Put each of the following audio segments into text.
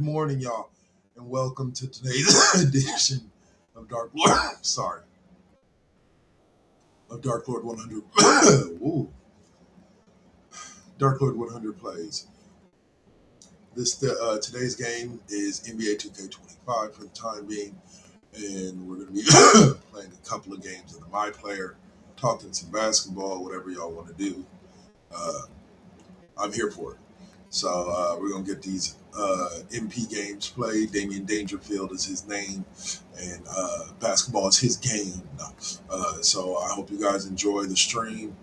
morning, y'all, and welcome to today's edition of Darklrd. Sorry, of Darklrd100. Ooh, Darklrd100 plays. Today's game is NBA2k25 for the time being, and we're going to be playing a couple of games in the MyCareer, talking some basketball, whatever y'all want to do. I'm here for it. So we're going to get these MP games played. Damian Dangerfield is his name, and basketball is his game. So I hope you guys enjoy the stream.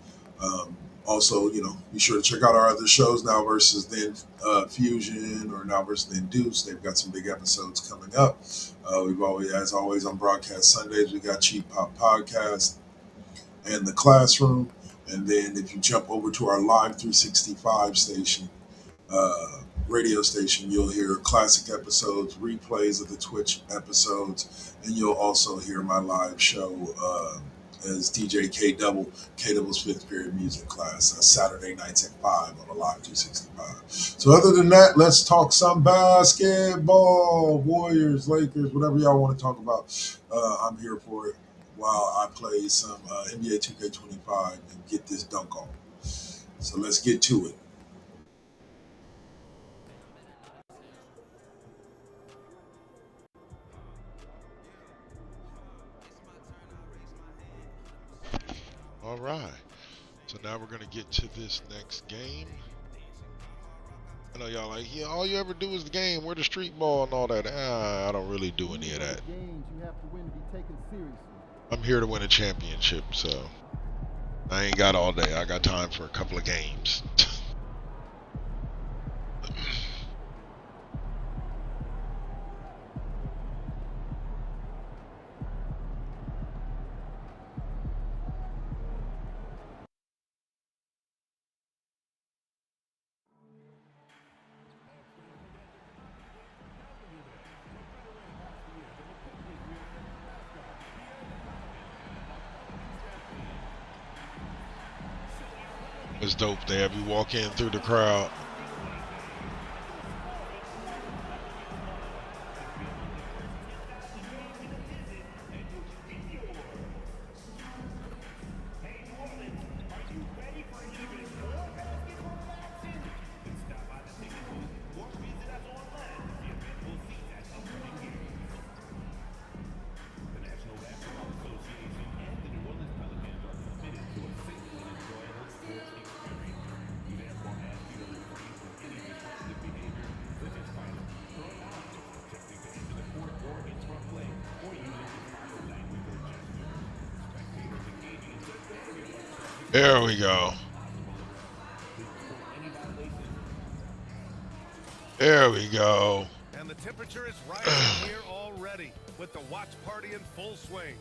Also, be sure to check out our other shows, Now Versus Then Fusion or Now Versus Then Deuce. They've got some big episodes coming up. As always, on broadcast Sundays, we got Cheap Pop Podcast and The Classroom. And then if you jump over to our Live 365 station, radio station, you'll hear classic episodes, replays of the Twitch episodes, and you'll also hear my live show as DJ K-Double's fifth period music class, Saturday nights at 5 on the Live 365. So other than that, let's talk some basketball, Warriors, Lakers, whatever y'all want to talk about. I'm here for it while I play some NBA 2k25 and get this dunk on. So let's get to it. All right, so now we're going to get to this next game. I know y'all like, yeah, all you ever do is the game, where the street ball and all that. I don't really do any of that. I'm here to win a championship, so I ain't got all day. I got time for a couple of games. It's dope. They have you walk in through the crowd. There we go. There we go. And the temperature is rising here already with the watch party in full swing.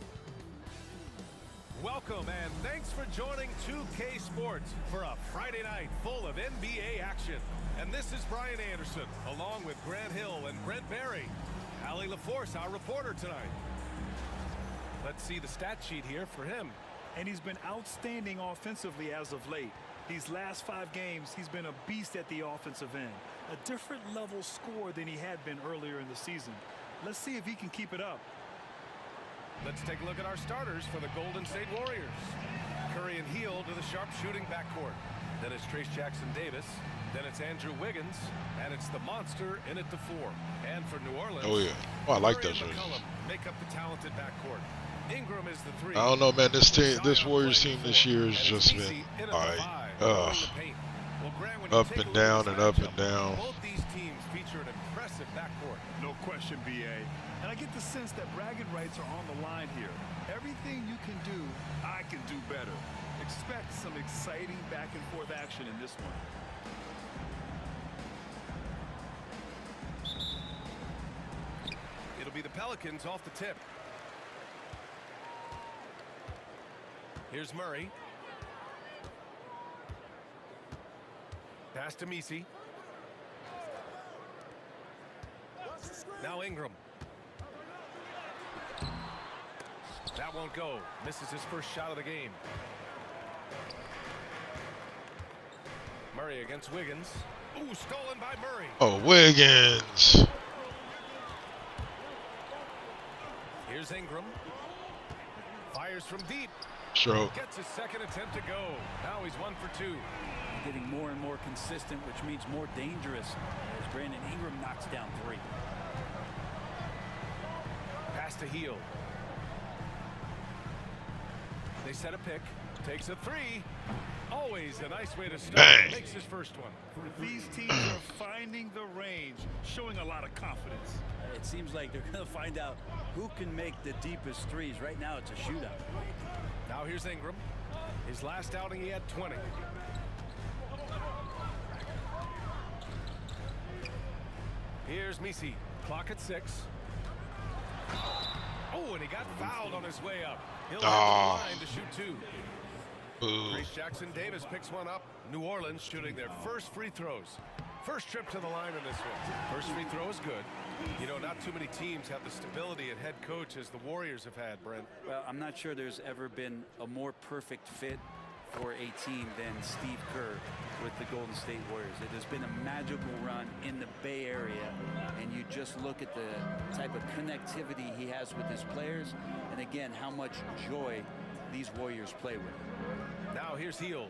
Welcome and thanks for joining 2K Sports for a Friday night full of NBA action. And this is Brian Anderson along with Grant Hill and Brent Berry. Allie LaForce, our reporter tonight. Let's see the stat sheet here for him. And he's been outstanding offensively as of late. These last 5 games, he's been a beast at the offensive end. A different level score than he had been earlier in the season. Let's see if he can keep it up. Let's take a look at our starters for the Golden State Warriors. Curry and Hield to the sharpshooting backcourt. Then it's Trace Jackson-Davis. Then it's Andrew Wiggins. And it's the monster in at the 4. And for New Orleans, Oh, yeah. Oh, I like those. Make up the talented backcourt. Ingram is the 3. I don't know, man. This Warriors team this year has just been up and down and up and down. Both these teams feature an impressive backcourt. No question, BA. And I get the sense that bragging rights are on the line here. Everything you can do, I can do better. Expect some exciting back and forth action in this one. It'll be the Pelicans off the tip. Here's Murray. Pass to Messi. Now Ingram. That won't go. Misses his first shot of the game. Murray against Wiggins. Ooh, stolen by Murray. Oh, Wiggins. Here's Ingram. Fires from deep. Stroke. Gets his second attempt to go. Now he's 1 for 2. Getting more and more consistent, which means more dangerous as Brandon Ingram knocks down 3. Pass to Heel. They set a pick. Takes a 3. Always a nice way to start. Bang. Makes his first one. These teams are finding the range, showing a lot of confidence. It seems like they're going to find out who can make the deepest threes. Right now, it's a shootout. Now here's Ingram. His last outing, he had 20. Here's Misi. Clock at 6. Oh, and he got fouled on his way up. He'll have the line to shoot 2. Grace Jackson Davis picks one up. New Orleans shooting their first free throws. First trip to the line in this one. First free throw is good. You know, not too many teams have the stability at head coach as the Warriors have had, Brent. Well, I'm not sure there's ever been a more perfect fit for a team than Steve Kerr with the Golden State Warriors. It has been a magical run in the Bay Area, and you just look at the type of connectivity he has with his players, and again, how much joy these Warriors play with. Now here's Heel.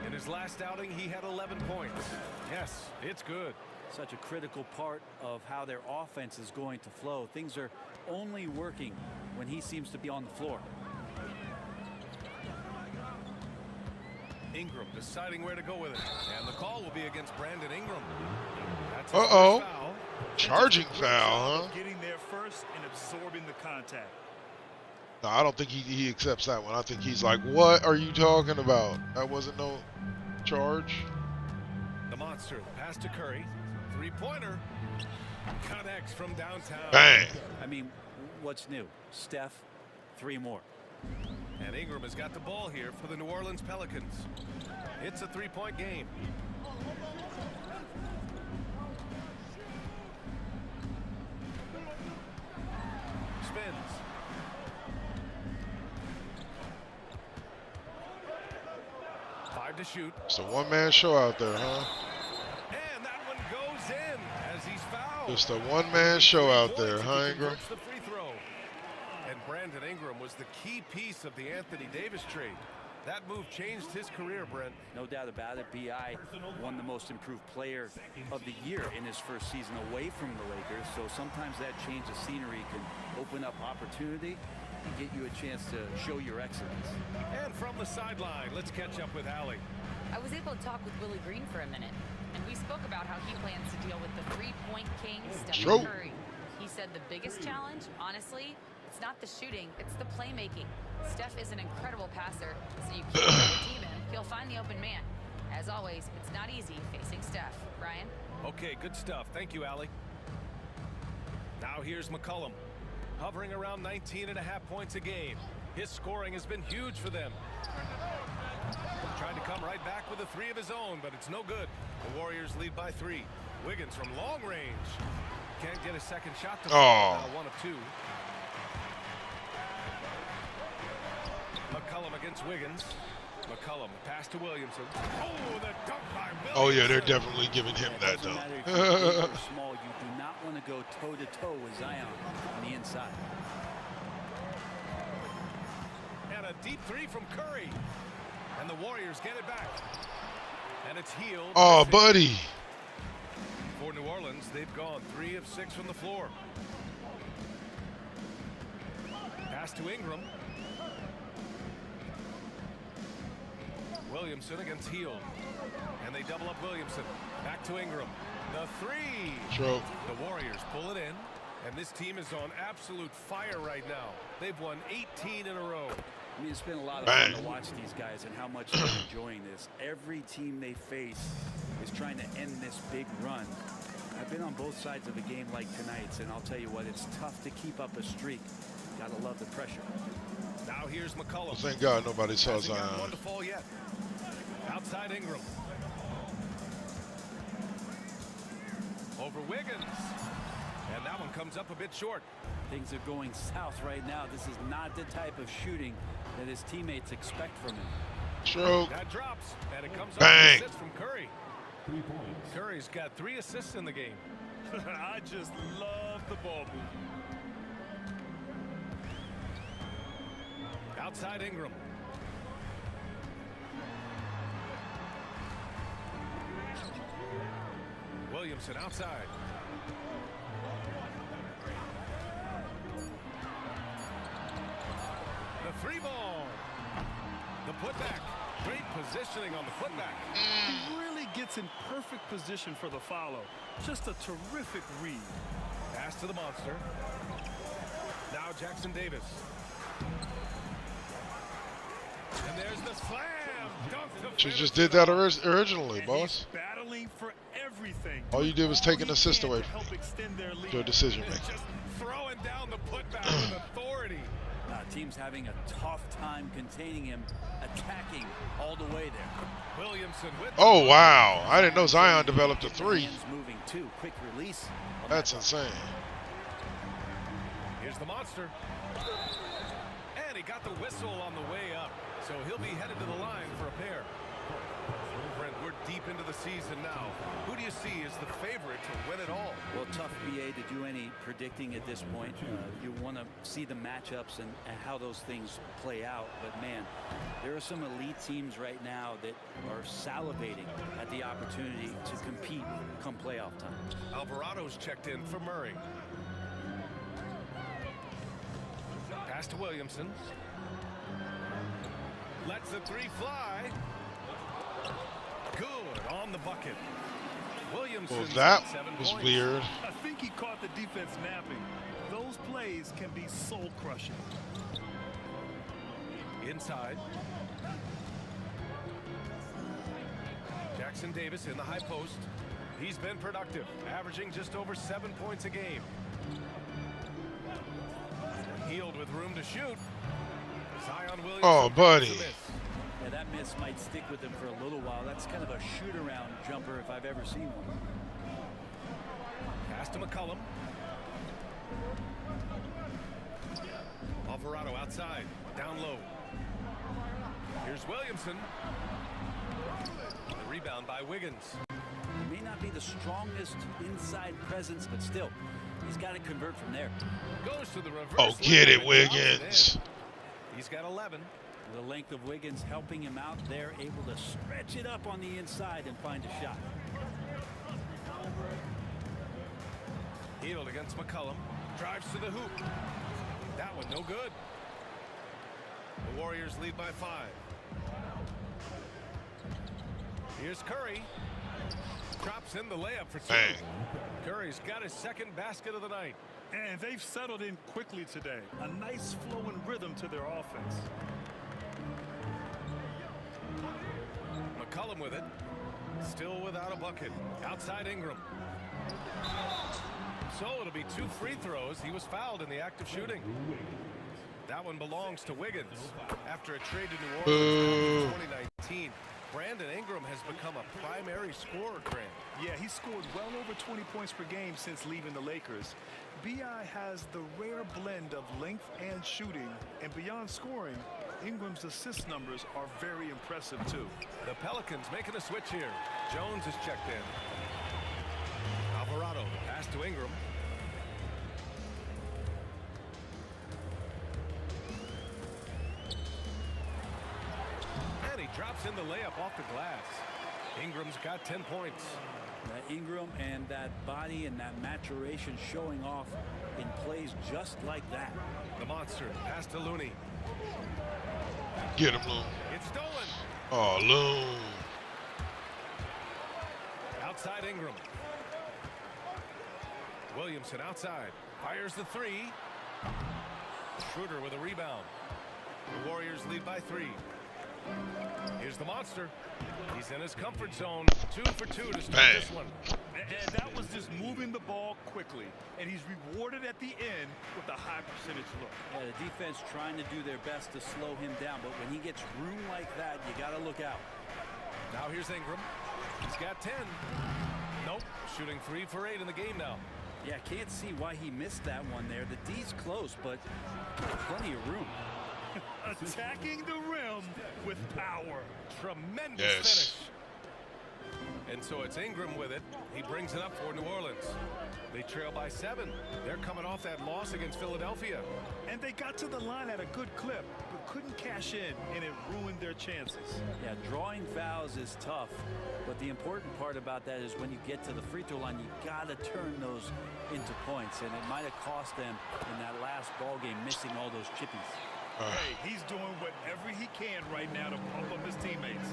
In his last outing, he had 11 points. Yes, it's good. Such a critical part of how their offense is going to flow. Things are only working when he seems to be on the floor. Ingram deciding where to go with it. And the call will be against Brandon Ingram. That's Uh-oh. Charging foul, huh? Getting there first and absorbing the contact. No, I don't think he accepts that one. I think he's like, what are you talking about? That wasn't no charge. The monster. Pass to Curry. Three-pointer. Connects from downtown. Bang. I mean, what's new? Steph, 3 more. And Ingram has got the ball here for the New Orleans Pelicans. It's a 3-point game. Spins. To shoot. It's a one-man show out there, huh? And that one goes in as he's fouled. Just a one-man show out there, huh, Ingram? The free throw. And Brandon Ingram was the key piece of the Anthony Davis trade. That move changed his career, Brent. No doubt about it. B.I. won the most improved player of the year in his first season away from the Lakers. So sometimes that change of scenery can open up opportunity and get you a chance to show your excellence. And from the sideline, let's catch up with Allie. I was able to talk with Willie Green for a minute, and we spoke about how he plans to deal with the three-point king, Stephen Curry. He said the biggest challenge, honestly, it's not the shooting, it's the playmaking. Steph is an incredible passer, so you can't let the team in. He'll find the open man. As always, it's not easy facing Steph. Ryan? Okay, good stuff. Thank you, Allie. Now here's McCollum. Hovering around 19.5 points a game. His scoring has been huge for them. Trying to come right back with a 3 of his own, but it's no good. The Warriors lead by 3. Wiggins from long range. Can't get a second shot to fall. Now 1 of 2. McCollum against Wiggins. McCollum, pass to Williamson. Oh, the dunk by Williamson. Oh, yeah, they're definitely giving him that, though. Small, you do not want to go toe-to-toe with Zion on the inside. And a deep 3 from Curry. And the Warriors get it back. And it's Heel. Oh, buddy. For New Orleans, they've gone 3 of 6 from the floor. Pass to Ingram. Williamson against Heel. And they double up Williamson. Back to Ingram. The 3. True. The Warriors pull it in. And this team is on absolute fire right now. They've won 18 in a row. I mean, it's been a lot of fun to watch these guys and how much they're enjoying this. Every team they face is trying to end this big run. I've been on both sides of a game like tonight's, and I'll tell you what, it's tough to keep up a streak. Gotta love the pressure. Now here's McCollum. Well, thank God nobody saw Zion. One to fall yet. Outside Ingram. Over Wiggins. And that one comes up a bit short. Things are going south right now. This is not the type of shooting that his teammates expect from him. Stroke. That drops, and it comes Bang. up assist from Curry. Curry's got 3 assists in the game. I just love the ball movement. Outside Ingram. Williamson outside. The three ball. The putback. Great positioning on the putback. He really gets in perfect position for the follow. Just a terrific read. Pass to the monster. Now Jackson Davis. And there's the slam. Dunk to She finish just it did that off. originally, And boss. he's battling for everything. All you did was take an All he assist can away to from help me. extend their lead. Your decision And making. just throwing down the putback with authority. Team's having a tough time containing him, attacking all the way there. Williamson with Oh, wow. I didn't know Zion developed a Get the three. hands moving too. Quick release. on That's that insane. Here's the monster. And he got the whistle on the way up. So he'll be headed to the line for a pair. Brent, we're deep into the season now. Who do you see as the favorite to win it all? Well, tough, BA, to do any predicting at this point. You want to see the matchups and how those things play out. But, man, there are some elite teams right now that are salivating at the opportunity to compete come playoff time. Alvarado's checked in for Murray. Pass to Williamson. Lets the three fly. Good on the bucket. Williamson. Well, that was weird. I think he caught the defense napping. Those plays can be soul crushing. Inside. Jackson Davis in the high post. He's been productive, averaging just over 7 points a game. Healed with room to shoot. Zion Williamson. Oh, buddy. Yeah, that miss might stick with him for a little while. That's kind of a shoot-around jumper if I've ever seen one. Pass to McCollum. Alvarado outside, down low. Here's Williamson. The rebound by Wiggins. He may not be the strongest inside presence, but still, he's got to convert from there. Goes to the reverse. Oh, get it, layup and Wiggins. drops it in. He's got 11. The length of Wiggins helping him out there, able to stretch it up on the inside and find a shot. Healed against McCollum. Drives to the hoop. That one no good. The Warriors lead by 5. Here's Curry. Drops in the layup for 2. Bang. Curry's got his second basket of the night. And they've settled in quickly today. A nice flow and rhythm to their offense. McCollum with it. Still without a bucket. Outside Ingram. So it'll be 2 free throws. He was fouled in the act of shooting. That one belongs to Wiggins. After a trade to New Orleans in 2019, Brandon Ingram has become a primary scorer, Grant. Yeah, he scored well over 20 points per game since leaving the Lakers. B.I. has the rare blend of length and shooting, and beyond scoring, Ingram's assist numbers are very impressive too. The Pelicans making a switch here. Jones is checked in. Alvarado, pass to Ingram. And he drops in the layup off the glass. Ingram's got 10 points. That Ingram and that body and that maturation showing off in plays just like that. The monster, pass to Looney. Get him, Loon. It's stolen. Oh, Loon. Outside Ingram. Williamson outside. Fires the 3. Schroeder with a rebound. The Warriors lead by 3. Here's the monster. He's in his comfort zone. 2 for 2 to start this one. And that was just moving the ball quickly. And he's rewarded at the end with a high percentage look. Yeah, the defense trying to do their best to slow him down, but when he gets room like that, you got to look out. Now here's Ingram. He's got 10. Nope. Shooting 3 for 8 in the game now. Yeah, can't see why he missed that one there. The D's close, but plenty of room. Attacking the rim with power. Tremendous Yes. finish. And so it's Ingram with it. He brings it up for New Orleans. They trail by 7. They're coming off that loss against Philadelphia. And they got to the line at a good clip, but couldn't cash in, and it ruined their chances. Yeah, drawing fouls is tough, but the important part about that is when you get to the free throw line, you got to turn those into points, and it might have cost them in that last ball game, missing all those chippies. Hey, he's doing whatever he can right now to pump up his teammates.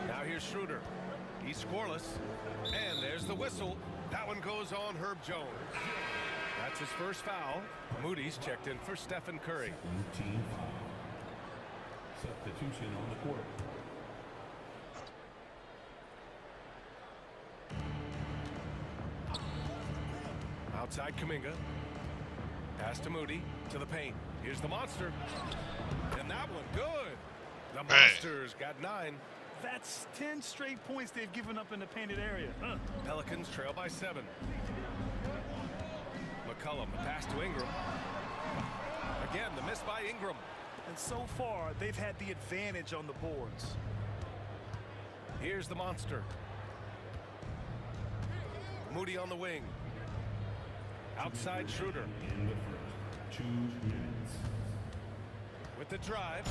Now here's Schroeder. He's scoreless. And there's the whistle. That one goes on Herb Jones. That's his first foul. Moody's checked in for Stephen Curry. Team foul. Substitution on the court. Outside Kuminga. Pass to Moody. To the paint. Here's the monster. And that one good. The Monsters got 9. That's 10 straight points they've given up in the painted area. Pelicans trail by 7. McCollum, pass to Ingram. Again, the miss by Ingram. And so far, they've had the advantage on the boards. Here's the monster. Moody on the wing. Outside Schroeder. In the first 2 minutes. With the drive.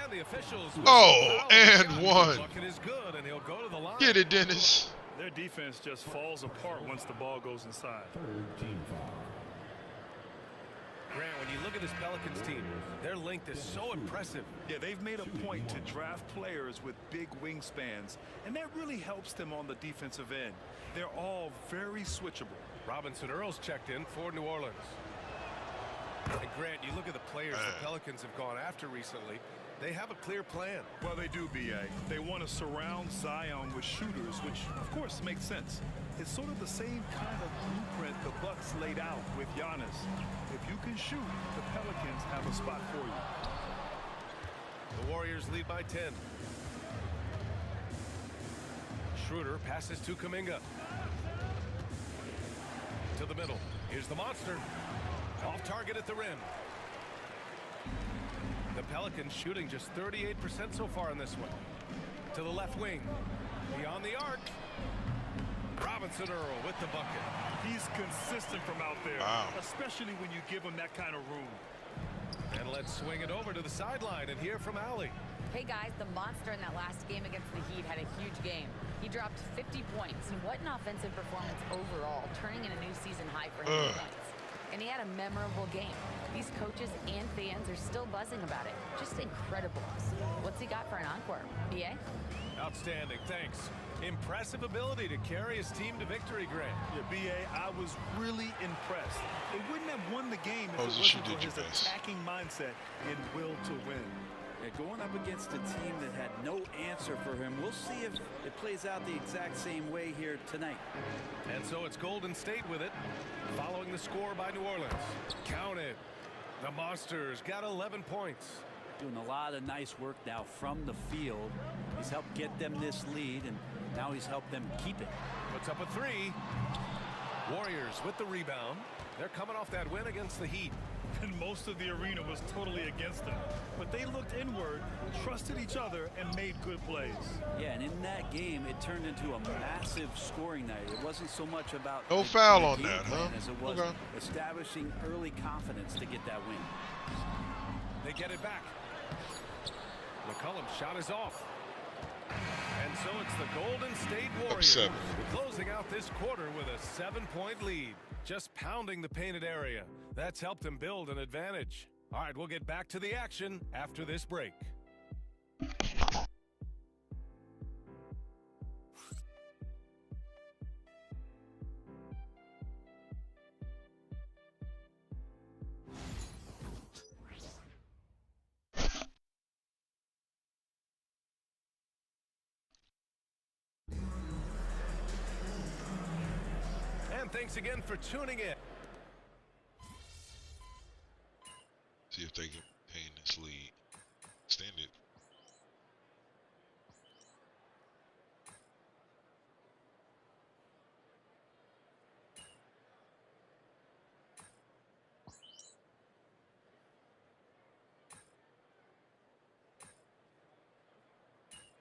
And the officials. Oh, and one. Bucket is good, and he'll go to the line. Get it, Dennis. Their defense just falls apart once the ball goes inside. Third team foul. Grant, when you look at this Pelicans team, their length is so impressive. Yeah, they've made a point to draft players with big wingspans, and that really helps them on the defensive end. They're all very switchable. Robinson Earls checked in for New Orleans. And Grant, you look at the players the Pelicans have gone after recently. They have a clear plan. Well, they do, B.A. They want to surround Zion with shooters, which, of course, makes sense. It's sort of the same kind of blueprint the Bucks laid out with Giannis. If you can shoot, the Pelicans have a spot for you. The Warriors lead by 10. Schroeder passes to Kuminga. To the middle. Here's the monster. Off target at the rim. The Pelicans shooting just 38% so far in this one. To the left wing. Beyond the arc. Robinson Earl with the bucket. He's consistent from out there, especially when you give him that kind of room. And let's swing it over to the sideline and hear from Allie. Hey guys, the monster in that last game against the Heat had a huge game. He dropped 50 points, and what an offensive performance overall, turning in a new season high for him in points. And he had a memorable game. These coaches and fans are still buzzing about it. Just incredible. What's he got for an encore? BA? Outstanding, thanks. Impressive ability to carry his team to victory, Grant. Yeah, B.A., I was really impressed. They wouldn't have won the game if it Moses, wasn't you for did his your best. attacking mindset and will to win. Yeah, going up against a team that had no answer for him. We'll see if it plays out the exact same way here tonight. And so it's Golden State with it, following the score by New Orleans. Count it. The Monsters got 11 points. Doing a lot of nice work now from the field. He's helped get them this lead, and now he's helped them keep it. Puts up a 3. Warriors with the rebound. They're coming off that win against the Heat. And most of the arena was totally against them. But they looked inward, trusted each other, and made good plays. Yeah, and in that game, it turned into a massive scoring night. It wasn't so much about No the foul on game that, plan huh? as it was Okay. establishing early confidence to get that win. They get it back. McCollum's shot is off. And so it's the Golden State Warriors 7. closing out this quarter with a 7-point lead. Just pounding the painted area. That's helped them build an advantage. All right, we'll get back to the action after this break. And thanks again for tuning in. See if they can maintain this lead. Extend it.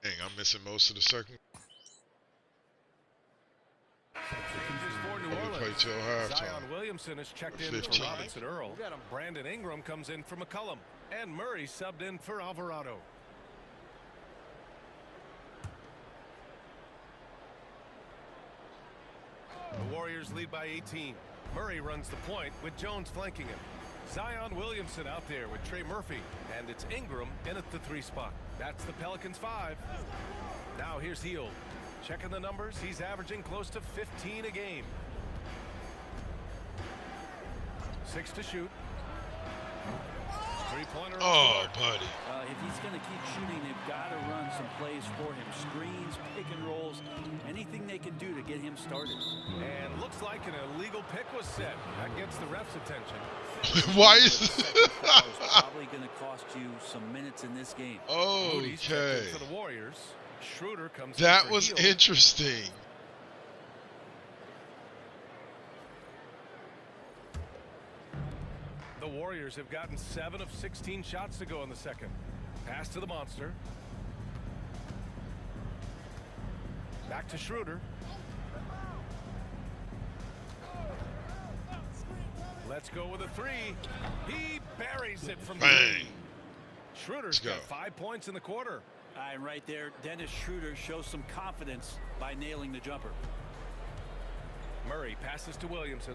Dang, I'm missing most of the second. Changes for New Probably play Orleans. until halftime. Zion Williamson is checked in 15. for Robinson Earl. Brandon Ingram comes in for McCollum. And Murray subbed in for Alvarado. The Warriors lead by 18. Murray runs the point with Jones flanking him. Zion Williamson out there with Trey Murphy. And it's Ingram in at the 3 spot. That's the Pelicans 5. Now here's Hield. Checking the numbers, he's averaging close to 15 a game. 6 to shoot. 3-pointer. Oh, buddy. If he's going to keep shooting, they've got to run some plays for him. Screens, pick and rolls, anything they can do to get him started. And looks like an illegal pick was set. That gets the ref's attention. Why is probably going to cost you some minutes in this game. Moody's checked in Okay. for the Warriors. Schroeder comes That in for was Hield. interesting. The Warriors have gotten 7 of 16 shots to go in the second. Pass to the monster. Back to Schroeder. Let's go with a 3. He buries it from Bang. Schroeder's Let's got go. 5 points in the quarter. And right there, Dennis Schroeder shows some confidence by nailing the jumper. Murray passes to Williamson.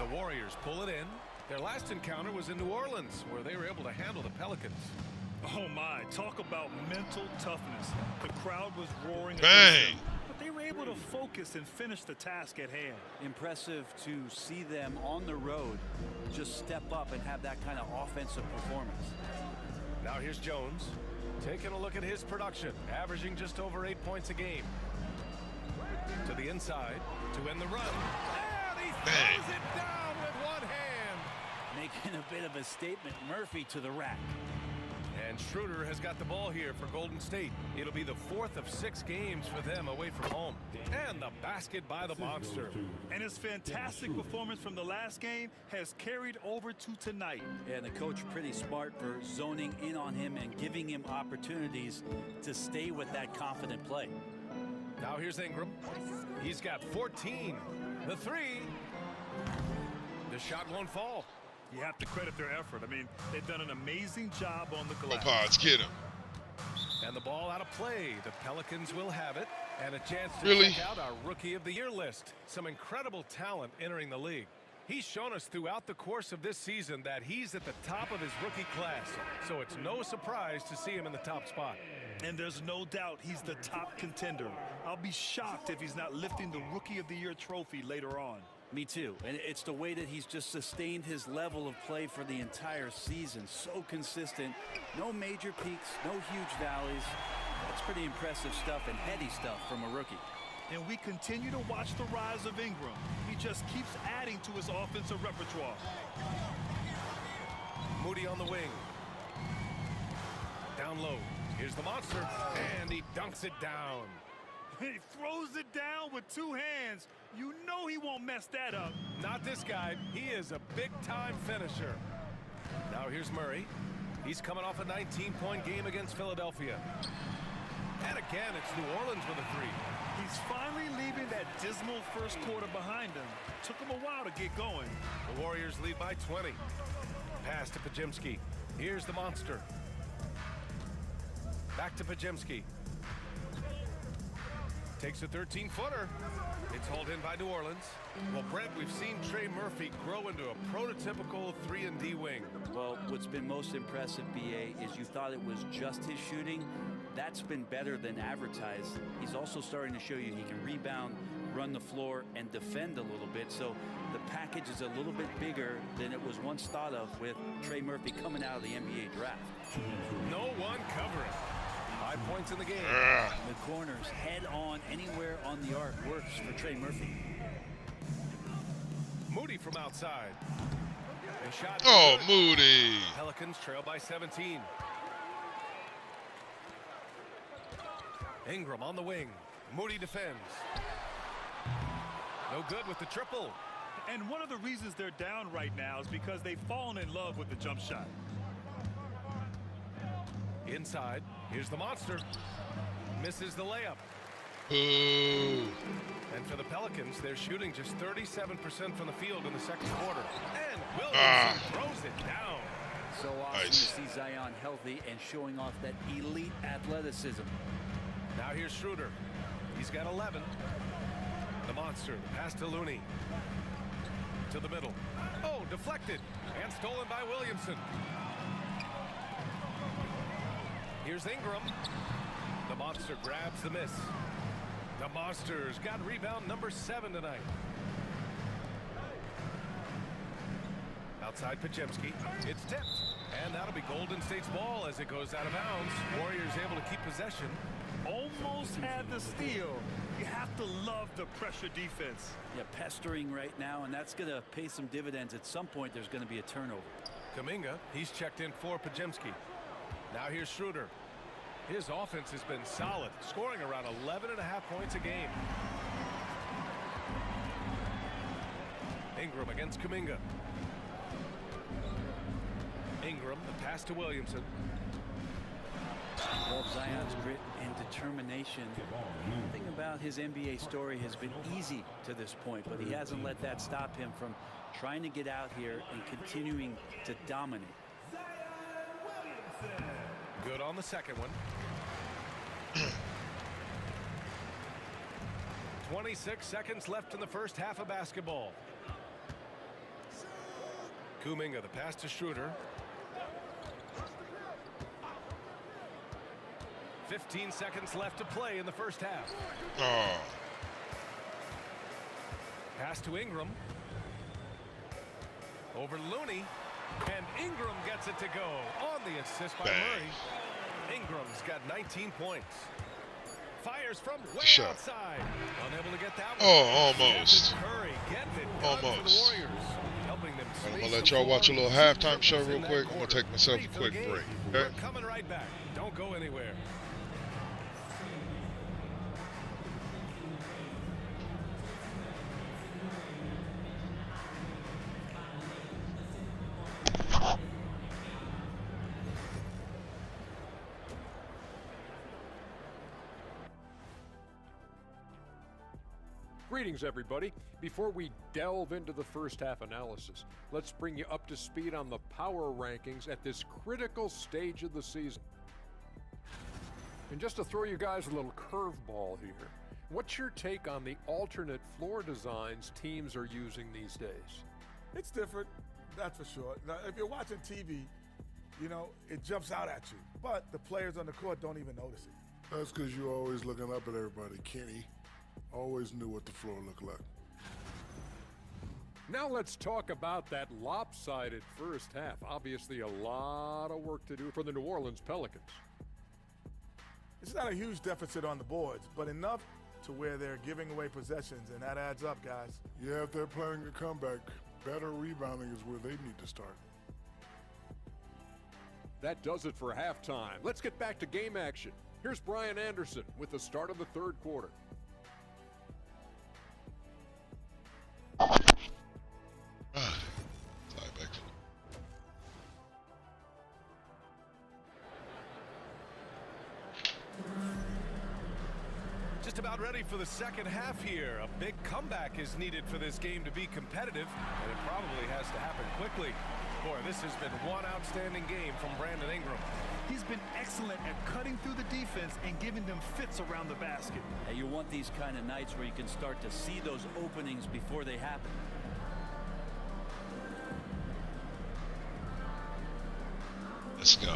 The Warriors pull it in. Their last encounter was in New Orleans, where they were able to handle the Pelicans. Oh my, talk about mental toughness. The crowd was roaring Bang. against them, but they were able to focus and finish the task at hand. Impressive to see them on the road just step up and have that kind of offensive performance. Now here's Jones, taking a look at his production, averaging just over 8 points a game. To the inside, to end the run. And he throws it down with one hand. Making a bit of a statement, Murphy to the rack. And Schroeder has got the ball here for Golden State. It'll be the 4th of 6 games for them away from home. And the basket by the monster. And his fantastic performance from the last game has carried over to tonight. And the coach pretty smart for zoning in on him and giving him opportunities to stay with that confident play. Now here's Ingram. He's got 14. The 3. The shot won't fall. You have to credit their effort. I mean, they've done an amazing job on the Come glass. on, Pods, get him. And the ball out of play. The Pelicans will have it. And a chance to Really? check out our Rookie of the Year list. Some incredible talent entering the league. He's shown us throughout the course of this season that he's at the top of his rookie class. So it's no surprise to see him in the top spot. And there's no doubt he's the top contender. I'll be shocked if he's not lifting the Rookie of the Year trophy later on. Me too. And it's the way that he's just sustained his level of play for the entire season. So consistent. No major peaks, no huge valleys. That's pretty impressive stuff and heady stuff from a rookie. And we continue to watch the rise of Ingram. He just keeps adding to his offensive repertoire. Moody on the wing. Down low. Here's the monster. And he dunks it down. He throws it down with 2 hands. You know he won't mess that up. Not this guy. He is a big-time finisher. Now here's Murray. He's coming off a 19-point game against Philadelphia. And again, it's New Orleans with a 3. He's finally leaving that dismal first quarter behind him. Took him a while to get going. The Warriors lead by 20. Pass to Pajemski. Here's the monster. Back to Pajemski. Takes a 13-footer. It's hauled in by New Orleans. Well, Brent, we've seen Trey Murphy grow into a prototypical 3-and-D wing. Well, what's been most impressive, BA, is you thought it was just his shooting. That's been better than advertised. He's also starting to show you he can rebound, run the floor, and defend a little bit. So the package is a little bit bigger than it was once thought of with Trey Murphy coming out of the NBA draft. No one covering. 5 points in the game. The corners head on anywhere on the arc works for Trey Murphy. Moody from outside. A shot. Oh, Moody. Pelicans trail by 17. Ingram on the wing. Moody defends. No good with the triple. And one of the reasons they're down right now is because they've fallen in love with the jump shot. Inside. Here's the monster. Misses the layup. Ooh. And for the Pelicans, they're shooting just 37% from the field in the second quarter. And Williamson throws it down. So awesome Nice. to see Zion healthy and showing off that elite athleticism. Now here's Schroeder. He's got 11. The monster, the pass to Looney. To the middle. Oh, deflected. And stolen by Williamson. Here's Ingram. The monster grabs the miss. The monster's got rebound number 7 tonight. Outside Pajemski. It's tipped. And that'll be Golden State's ball as it goes out of bounds. Warriors able to keep possession. Almost had the steal. You have to love the pressure defense. Yeah, pestering right now, and that's going to pay some dividends. At some point, there's going to be a turnover. Kuminga, he's checked in for Pajemski. Now here's Schroeder. His offense has been solid, scoring around 11.5 points a game. Ingram against Kuminga. Ingram, the pass to Williamson. Love Zion's grit and determination. The thing about his NBA story has been easy to this point, but he hasn't let that stop him from trying to get out here and continuing to dominate. Good on the second one. 26 seconds left in the first half of basketball. Kuminga, the pass to Schroeder. 15 seconds left to play in the first half. Oh. Pass to Ingram. Over Looney. And Ingram gets it to go on the assist by Bang. Murray. Ingram's got 19 points. Fires from way Shot. outside. Unable to get that one. Oh, almost. Stephen Curry getting it done for the Almost. Warriors. Helping them I'm space gonna let the y'all watch a floor. little halftime show Triples in real that quick. I'm gonna quarter. take myself Three a for quick the game. break. We're Okay? coming right back. Don't go anywhere. Greetings, everybody. Before we delve into the first half analysis, let's bring you up to speed on the power rankings at this critical stage of the season. And just to throw you guys a little curveball here, what's your take on the alternate floor designs teams are using these days? It's different, that's for sure. Now, if you're watching TV, you know, it jumps out at you. But the players on the court don't even notice it. That's because you're always looking up at everybody. Kenny always knew what the floor looked like. Now let's talk about that lopsided first half. Obviously a lot of work to do for the New Orleans Pelicans. It's not a huge deficit on the boards, but enough to where they're giving away possessions, and that adds up, guys. Yeah, if they're playing a comeback, better rebounding is where they need to start. That does it for halftime. Let's get back to game action. Here's Brian Anderson with the start of the third quarter. Just about ready for the second half here. A big comeback is needed for this game to be competitive, and it probably has to happen quickly. Boy, this has been one outstanding game from Brandon Ingram. He's been excellent at cutting through the defense and giving them fits around the basket. And you want these kind of nights where you can start to see those openings before they happen. Let's go.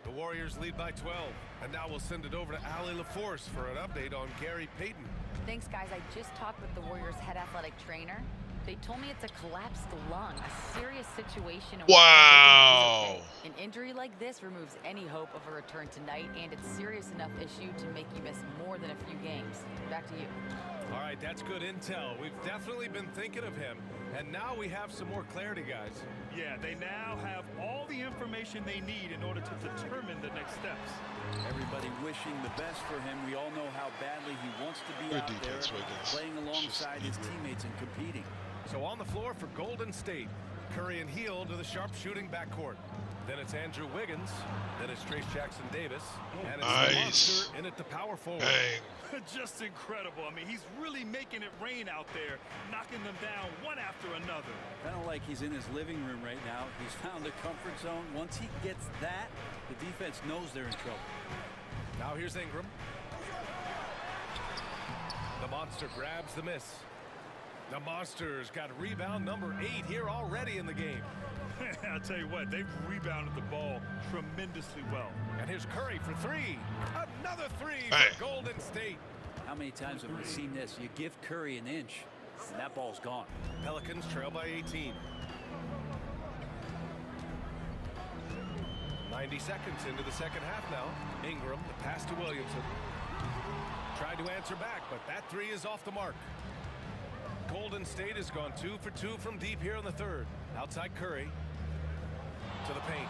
The Warriors lead by 12, and now we'll send it over to Allie LaForce for an update on Gary Payton. Thanks, guys. I just talked with the Warriors' head athletic trainer. They told me it's a collapsed lung, a serious situation. And Wow. an injury like this removes any hope of a return tonight, and it's serious enough issue to make you miss more than a few games. Back to you. All right, that's good intel. We've definitely been thinking of him, and now we have some more clarity, guys. Yeah, they now have all the information they need in order to determine the next steps. Everybody wishing the best for him. We all know how badly he wants to be Good out there, defense, Wiggins. playing alongside his teammates and competing. So on the floor for Golden State, Curry and Hield to the sharp-shooting backcourt. Then it's Andrew Wiggins. Then it's Trace Jackson Davis. And it's Nice. the monster in at the power forward. Bang. Just incredible. I mean, he's really making it rain out there, knocking them down one after another. Kind of like he's in his living room right now. He's found a comfort zone. Once he gets that, the defense knows they're in trouble. Now here's Ingram. The monster grabs the miss. The Monsters got rebound number 8 here already in the game. I'll tell you what, they've rebounded the ball tremendously well. And here's Curry for 3. Another 3 Hey. for Golden State. How many times have we seen this? You give Curry an inch, and that ball's gone. Pelicans trail by 18. 90 seconds into the second half now. Ingram, the pass to Williamson. Tried to answer back, but that 3 is off the mark. Golden State has gone 2 for 2 from deep here in the third. Outside Curry to the paint.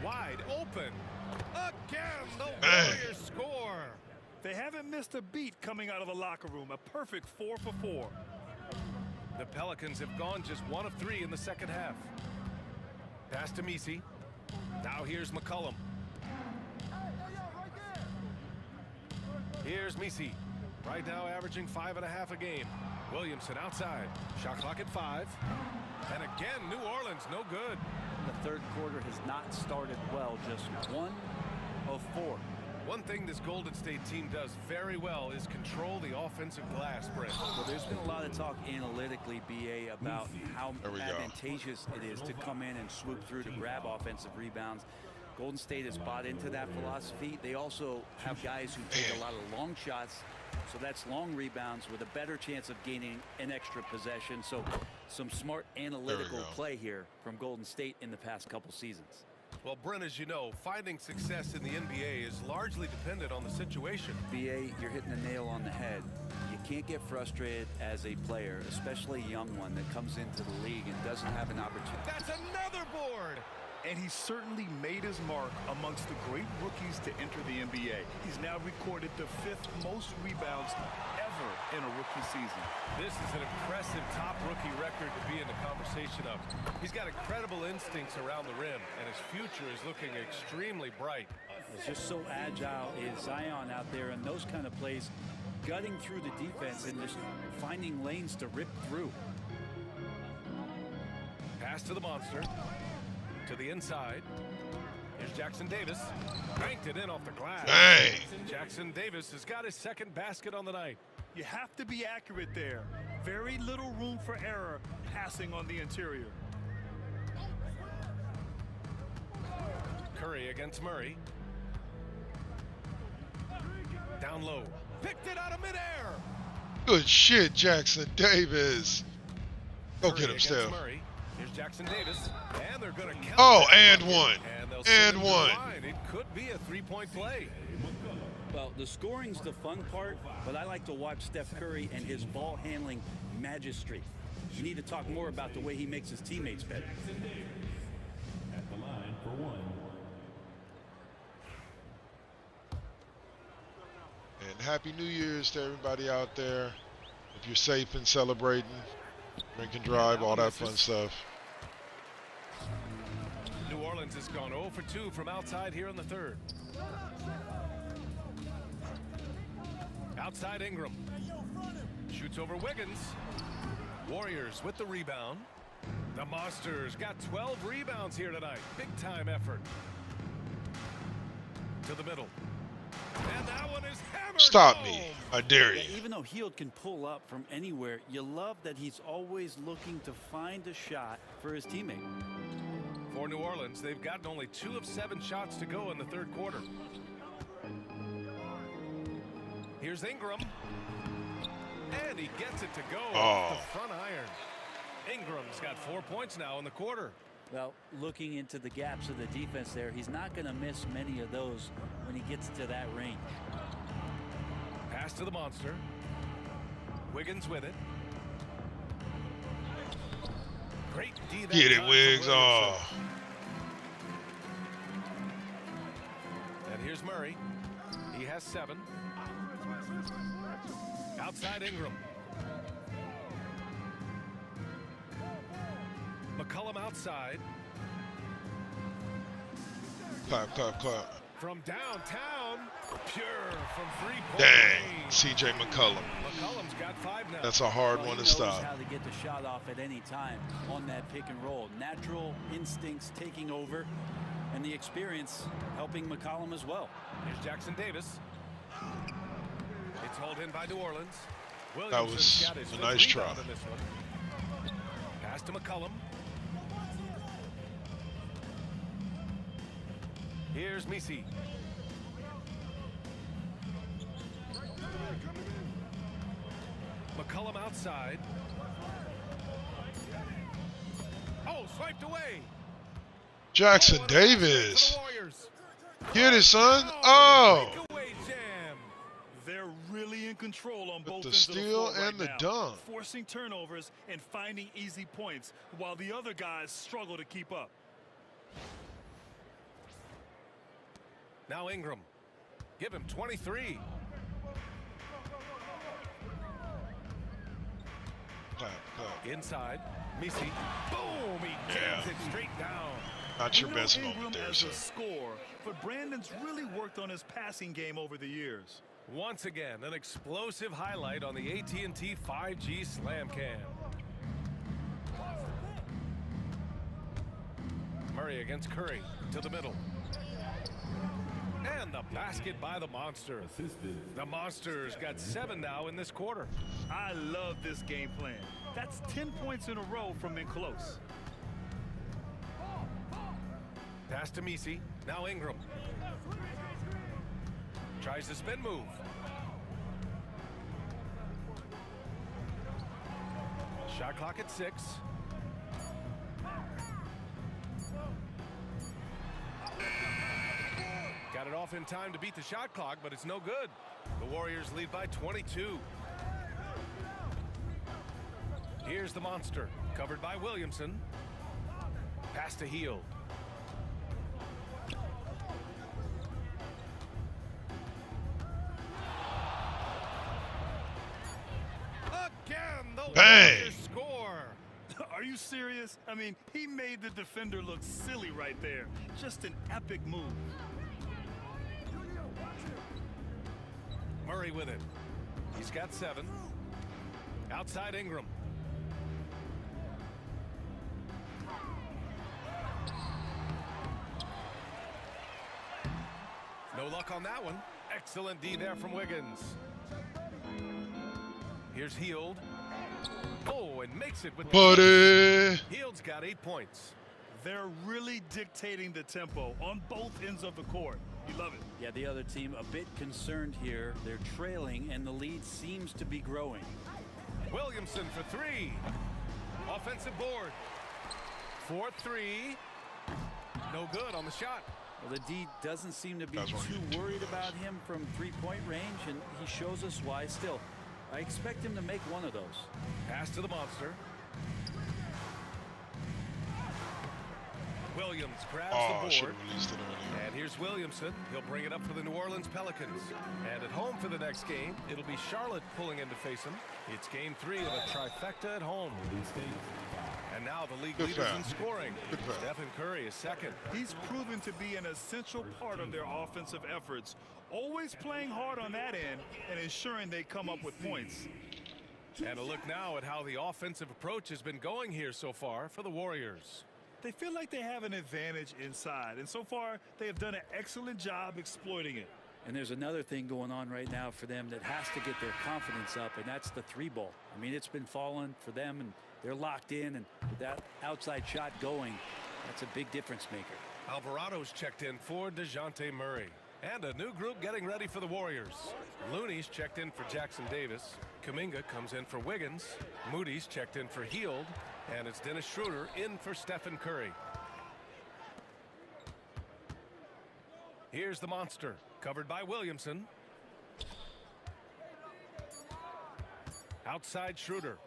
Wide open. Again, the Warriors score. They haven't missed a beat coming out of the locker room. A perfect 4 for 4. The Pelicans have gone just 1 of 3 in the second half. Pass to Messi. Now here's McCollum. Here's Messi. Right now averaging 5.5 a game. Williamson outside. Shot clock at 5. And again, New Orleans no good. The third quarter has not started well. Just 1 of 4. One thing this Golden State team does very well is control the offensive glass, Brent. Well, there's been a lot of talk analytically, BA, about how There we go. advantageous it is to come in and swoop through to grab offensive rebounds. Golden State has bought into that philosophy. They also have guys who take a lot of long shots, so that's long rebounds with a better chance of gaining an extra possession. So some smart analytical play here from Golden State in the past couple seasons. Well, Brent, as you know, finding success in the NBA is largely dependent on the situation. BA, you're hitting the nail on the head. You can't get frustrated as a player, especially a young one that comes into the league and doesn't have an opportunity. That's another board. And he certainly made his mark amongst the great rookies to enter the NBA. He's now recorded the 5th most rebounds ever in a rookie season. This is an impressive top rookie record to be in the conversation of. He's got incredible instincts around the rim, and his future is looking extremely bright. It's just so agile is Zion out there in those kind of plays, gutting through the defense and just finding lanes to rip through. Pass to the monster. To the inside. Here's Jackson Davis. Banked it in off the glass. Bang. Jackson Davis has got his second basket on the night. You have to be accurate there. Very little room for error passing on the interior. Curry against Murray. Down low. Picked it out of midair. Good shit, Jackson Davis. Go Curry get him, against Steph. Murray. Here's Jackson Davis. And they're going to count. Oh, that. and one. And they'll And send him to one. the line. It could be a three-point play. Well, the scoring's the fun part, but I like to watch Steph Curry and his ball handling magistry. You need to talk more about the way he makes his teammates better. At the line for 1. And Happy New Year's to everybody out there. If you're safe and celebrating, drink and drive, all that fun stuff. New Orleans has gone 0 for 2 from outside here in the third. Outside Ingram. Shoots over Wiggins. Warriors with the rebound. The Monsters got 12 rebounds here tonight. Big time effort. To the middle. And that one is hammered. Stop home. me. I dare Yeah, you. even though Hield can pull up from anywhere, you love that he's always looking to find a shot for his teammate. For New Orleans, they've gotten only 2 of 7 shots to go in the third quarter. Here's Ingram. And he gets it to go off the front iron. Ingram's got 4 points now in the quarter. Well, looking into the gaps of the defense there, he's not going to miss many of those when he gets to that range. Pass to the monster. Wiggins with it. Great D that Get it, time for Wiggs. Williamson. Oh. And here's Murray. He has 7. Outside Ingram. McCollum outside. Clap, clap, clap. From downtown, pure from three-point Dang, range. C.J. McCollum. McCollum's got 5 now. That's a hard Well, one he to knows stop. how to get the shot off at any time on that pick and roll. Natural instincts taking over, and the experience helping McCollum as well. Here's Jackson Davis. It's hauled in by New Orleans. That was got his a fifth nice rebound try. in this one. Pass to McCollum. Here's Misi. McCollum outside. Oh, swiped away. Jackson Oh, Davis. for the Warriors. Get it, son. Oh. Breakaway jam. They're really in control on both the ends of the steal floor right and the now, dunk. forcing turnovers and finding easy points while the other guys struggle to keep up. Now Ingram. Give him 23. Clap, clap. Inside. Misi. Boom! He jams it straight down. Not your We know best Ingram moment there, as sir. a scorer, but Brandon's really worked on his passing game over the years. Once again, an explosive highlight on the AT&T 5G Slam Cam. Murray against Curry to the middle. And the basket by the Monster. The Monsters got 7 now in this quarter. I love this game plan. That's 10 points in a row from in close. Pass to Misi. Now Ingram. Tries the spin move. Shot clock at 6. Got it off in time to beat the shot clock, but it's no good. The Warriors lead by 22. Here's the Monster, covered by Williamson. Pass to Hield. Again, the Bang! Warriors score. Are you serious? I mean, he made the defender look silly right there. Just an epic move. Murray with it. He's got 7. Outside Ingram. No luck on that one. Excellent D there from Wiggins. Here's Hield. Oh, and makes it with Buddy. Hield's got 8 points. They're really dictating the tempo on both ends of the court. You love it. Yeah, the other team a bit concerned here. They're trailing, and the lead seems to be growing. Williamson for 3. Offensive board. 4-3. No good on the shot. Well, the D doesn't seem to be That's why too you worried do about him from three-point range, and he shows us why still. I expect him to make one of those. Pass to the Monster. Williams grabs Oh, the I should board. have released it earlier. And here's Williamson. He'll bring it up for the New Orleans Pelicans. And at home for the next game, it'll be Charlotte pulling in to face him. It's game 3 of a trifecta at home. And now the league Good leaders foul. in scoring. Good foul. Stephen Curry is second. He's proven to be an essential part of their offensive efforts, always playing hard on that end and ensuring they come up with points. And a look now at how the offensive approach has been going here so far for the Warriors. They feel like they have an advantage inside, and so far they have done an excellent job exploiting it. And there's another thing going on right now for them that has to get their confidence up, and that's the 3-ball. I mean, it's been falling for them, and they're locked in, and with that outside shot going, that's a big difference maker. Alvarado's checked in for DeJounte Murray. And a new group getting ready for the Warriors. Looney's checked in for Jackson Davis. Kuminga comes in for Wiggins. Moody's checked in for Hield. And it's Dennis Schroeder in for Stephen Curry. Here's the Monster, covered by Williamson. Outside Schroeder.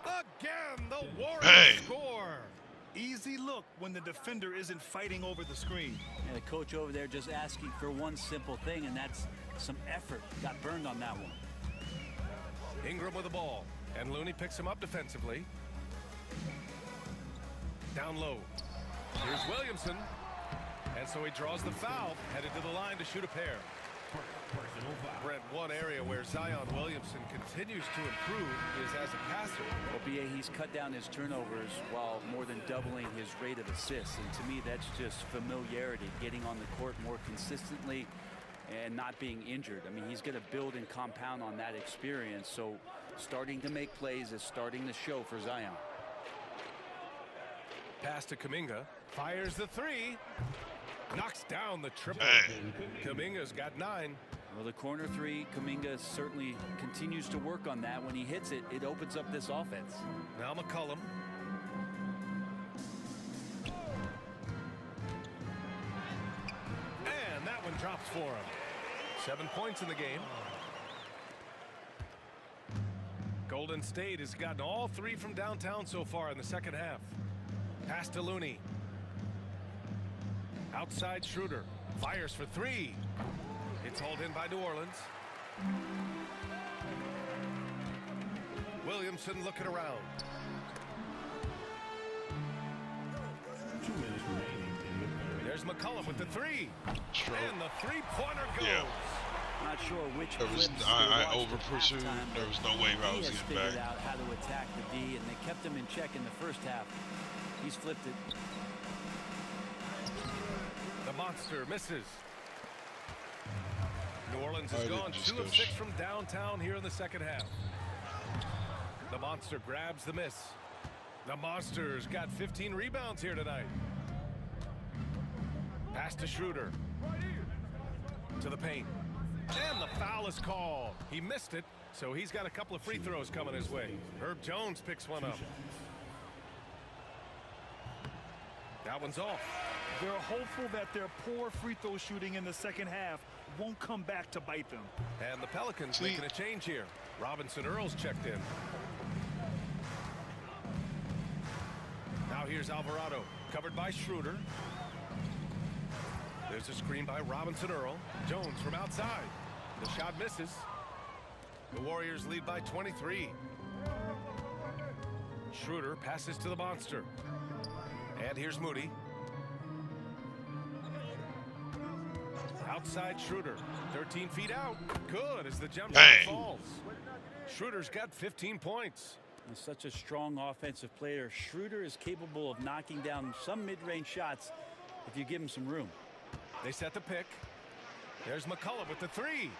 Again, the Warriors Bang. score. Easy look when the defender isn't fighting over the screen. And the coach over there just asking for one simple thing, and that's some effort. Got burned on that one. Ingram with the ball, and Looney picks him up defensively. Down low. Here's Williamson. And so he draws the foul, headed to the line to shoot a pair. Brent, one area where Zion Williamson continues to improve is as a passer. Well, BA, he's cut down his turnovers while more than doubling his rate of assists. And to me, that's just familiarity, getting on the court more consistently and not being injured. I mean, he's going to build and compound on that experience. So starting to make plays is starting to show for Zion. Pass to Kuminga. Fires the three. Knocks down the triple. Kuminga's got 9. Well, the corner three, Kuminga certainly continues to work on that. When he hits it, it opens up this offense. Now McCollum. And that one drops for him. 7 points in the game. Golden State has gotten all 3 from downtown so far in the second half. Pass to Looney. Outside Schroeder. Fires for 3. It's hauled in by New Orleans. Williamson looking around. 2 minutes remaining in the third. There's McCollum with the 3. And the three-pointer goes. Yeah. Not sure which I over pursued. There was no way I was getting figured back. out how to attack the D, and they kept him in check in the first half. He's flipped it. The monster misses. New Orleans has I gone didn't 2 of just 6 from downtown here in the second half. The monster grabs the miss. The monster's got 15 rebounds here tonight. Pass to Schroeder. To the paint. And the foul is called. He missed it, so he's got a couple of free throws coming his way. Herb Jones picks one up. That one's off. They're hopeful that their poor free throw shooting in the second half won't come back to bite them. And the Pelicans making a change here. Robinson Earls checked in. Now here's Alvarado, covered by Schroeder. There's a screen by Robinson Earl. Jones from outside. The shot misses. The Warriors lead by 23. Schroeder passes to the monster. And here's Moody. Outside Schroeder. 13 feet out. Good as the jump shot falls. Schroeder's got 15 points. He's such a strong offensive player. Schroeder is capable of knocking down some mid-range shots if you give him some room. They set the pick. There's McCullough with the 3.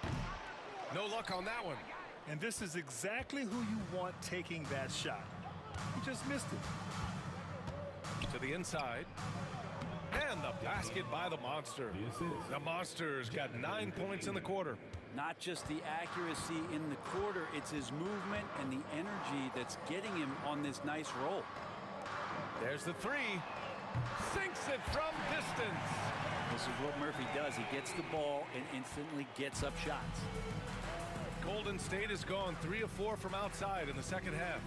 No luck on that one. And this is exactly who you want taking that shot. He just missed it. To the inside. And the basket by the monster. The monster's got 9 points in the quarter. Not just the accuracy in the quarter, it's his movement and the energy that's getting him on this nice roll. There's the 3. Sinks it from distance. This is what Murphy does. He gets the ball and instantly gets up shots. Golden State has gone 3 of 4 from outside in the second half.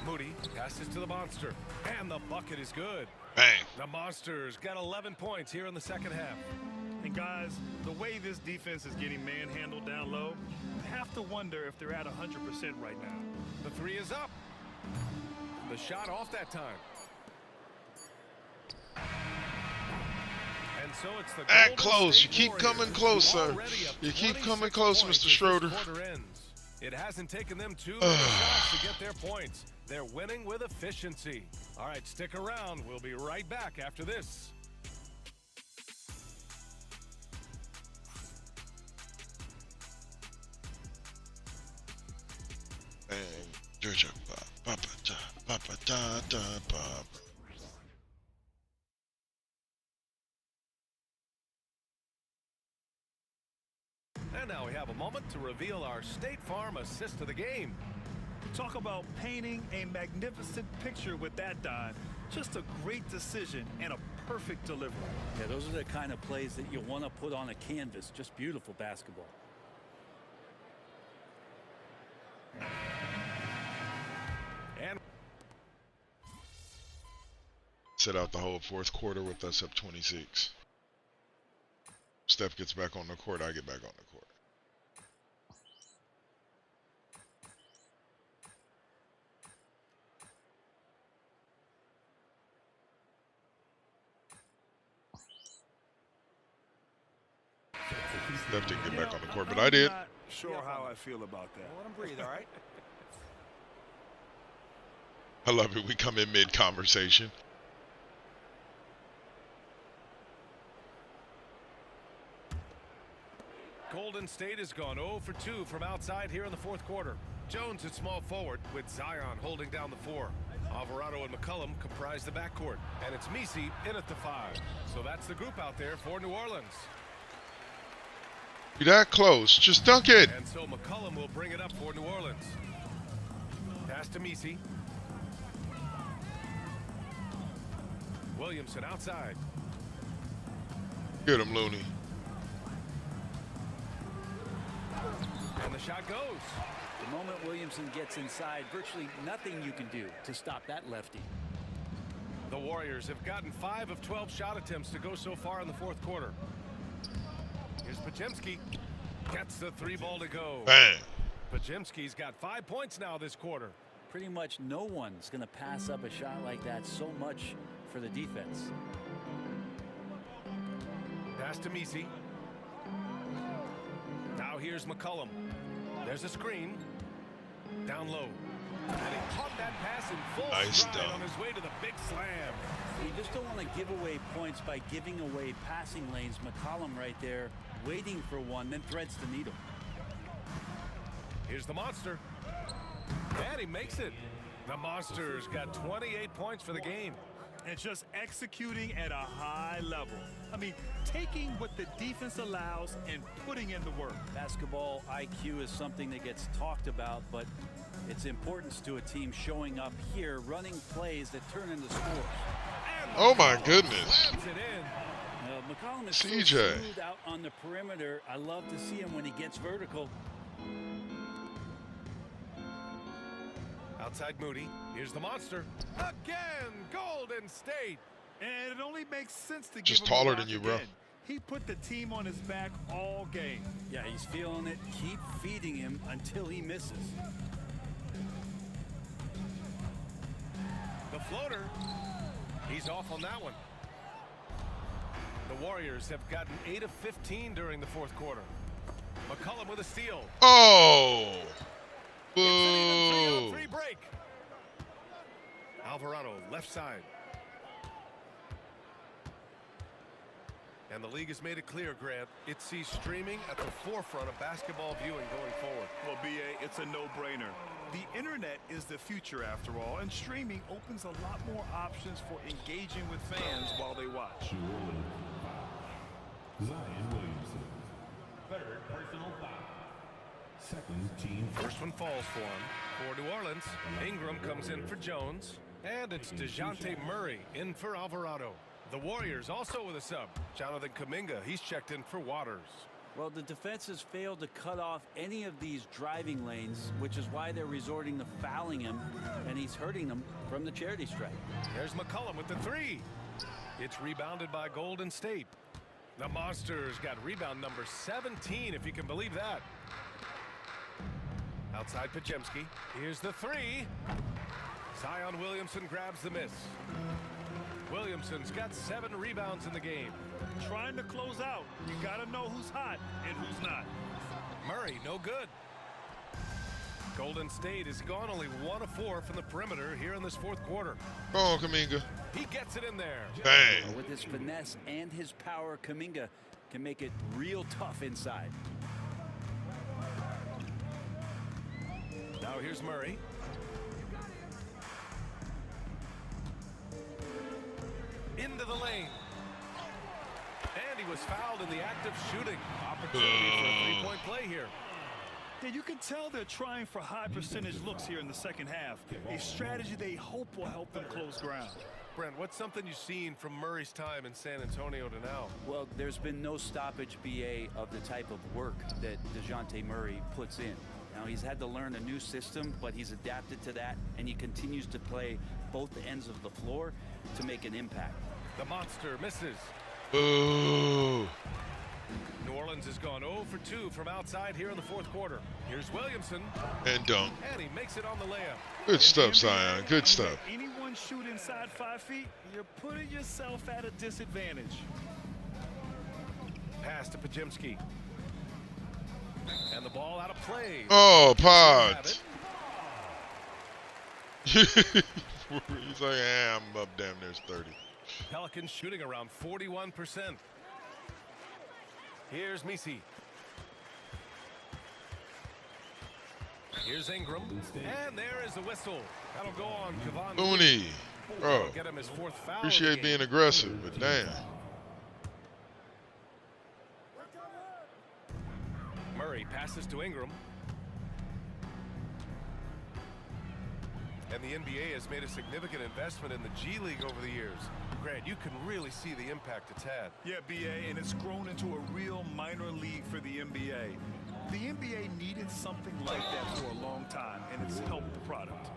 Moody passes to the monster. And the bucket is good. Bang. The monster's got 11 points here in the second half. And guys, the way this defense is getting manhandled down low, you have to wonder if they're at 100% right now. The 3 is up. The shot off that time. And so it's the And close. You keep coming closer. You keep coming close, Mr. Schroeder. It hasn't taken them 2 shots to get their points. They're winning with efficiency. All right, stick around. We'll be right back after this. And now we have a moment to reveal our State Farm assist of the game. Talk about painting a magnificent picture with that, Don. Just a great decision and a perfect delivery. Yeah, those are the kind of plays that you want to put on a canvas. Just beautiful basketball. And Sit out the whole fourth quarter with us up 26. Steph gets back on the court, I get back on the court. Steph didn't get back on the court, but I did. I'm not sure how I feel about that. Let him breathe, all right? I love it. We come in mid-conversation. Golden State has gone 0 for 2 from outside here in the fourth quarter. Jones at small forward with Zion holding down the 4. Alvarado and McCollum comprise the backcourt. And it's Messi in at the 5. So that's the group out there for New Orleans. You're that close. Just dunk it. And so McCollum will bring it up for New Orleans. Pass to Messi. Williamson outside. Get him, Looney. And the shot goes. The moment Williamson gets inside, virtually nothing you can do to stop that lefty. The Warriors have gotten 5 of 12 shot attempts to go so far in the fourth quarter. Here's Podziemski. Gets the 3-ball to go. Bang. Podziemski's got 5 points now this quarter. Pretty much no one's going to pass up a shot like that so much for the defense. Pass to Messi. Now here's McCollum. There's a screen. Down low. And he caught that pass in full stride on his way to the big slam. You just don't want to give away points by giving away passing lanes. McCollum right there waiting for one, then threads the needle. Here's the monster. And he makes it. The Monster's got 28 points for the game. And just executing at a high level. I mean, taking what the defense allows and putting in the work. Basketball IQ is something that gets talked about, but its importance to a team showing up here, running plays that turn into scores. Oh my goodness. McCollum is CJ. so smooth out on the perimeter. I love to see him when he gets vertical. Outside Moody. Here's the monster. Again, Golden State. And it only makes sense to Just give him taller a than you, rock bro. again. He put the team on his back all game. Yeah, he's feeling it. Keep feeding him until he misses. The floater. He's off on that one. The Warriors have gotten 8 of 15 during the fourth quarter. McCollum with a steal. Oh. It's an Boo. even 3-on-3 break. Alvarado left side. And the league has made it clear, Grant, it sees streaming at the forefront of basketball viewing going forward. Well, BA, it's a no-brainer. The internet is the future after all, and streaming opens a lot more options for engaging with fans while they watch. New Orleans. Zion Williamson. Third personal foul. Second team. First one falls for him. For New Orleans, Ingram comes in for Jones. And it's DeJounte Murray in for Alvarado. The Warriors also with a sub. Jonathan Kuminga, he's checked in for Waters. Well, the defense has failed to cut off any of these driving lanes, which is why they're resorting to fouling him, and he's hurting them from the charity stripe. There's McCollum with the 3. It's rebounded by Golden State. The Monsters got rebound number 17, if you can believe that. Outside Podziemski. Here's the 3. Zion Williamson grabs the miss. Williamson's got 7 rebounds in the game. Trying to close out. You got to know who's hot and who's not. Murray, no good. Golden State has gone only 1 of 4 from the perimeter here in this fourth quarter. Oh, Kuminga. He gets it in there. Bang. With his finesse and his power, Kuminga can make it real tough inside. Now here's Murray. Into the lane. And he was fouled in the act of shooting. Opportunity for a 3-point play here. Yeah, you can tell they're trying for high percentage looks here in the second half. A strategy they hope will help them close ground. Brent, what's something you've seen from Murray's time in San Antonio to now? Well, there's been no stoppage, BA, of the type of work that DeJounte Murray puts in. Now, he's had to learn a new system, but he's adapted to that, and he continues to play both ends of the floor to make an impact. The monster misses. Boo. New Orleans has gone 0 for 2 from outside here in the fourth quarter. Here's Williamson. And dunk. And he makes it on the layup. Good stuff, Zion. Good stuff. Anyone shoot inside 5 feet, you're putting yourself at a disadvantage. Pass to Podziemski. And the ball out of play. Oh, Pods. He's like, I'm up damn near 30. Pelicans shooting around 41%. Here's Misi. Here's Ingram. And there is the whistle. That'll go on Kevon Looney. Bro, get him his 4th foul. appreciate being aggressive, but damn. Murray passes to Ingram. And the NBA has made a significant investment in the G League over the years. Grant, you can really see the impact it's had. Yeah, BA, and it's grown into a real minor league for the NBA. The NBA needed something like that for a long time, and it's helped the product.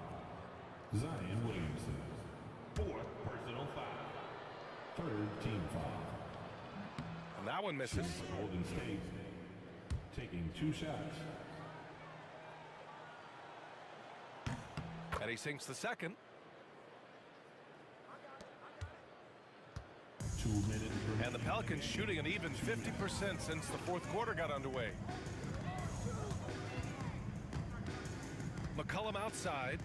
Zion Williamson. 4th personal foul. 3rd team foul. And that one misses. Golden State taking 2 shots. And he sinks the second. 2 minutes remaining. And the Pelicans shooting an even 50% since the 4th quarter got underway. McCollum outside.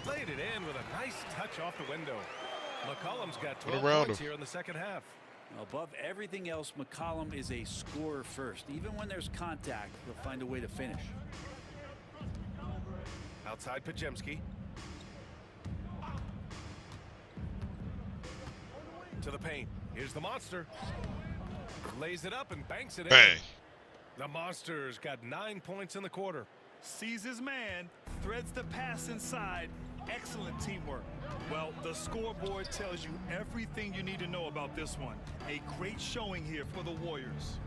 Laid it in with a nice touch off the window. McCollum's got 12 points here in the second half. Above everything else, McCollum is a scorer first. Even when there's contact, he'll find a way to finish. Outside Pajemski. To the paint. Here's the monster. Lays it up and banks it Bang. in. The monster's got 9 points in the quarter. Sees his man, threads the pass inside. Excellent teamwork. Well, the scoreboard tells you everything you need to know about this one. A great showing here for the Warriors.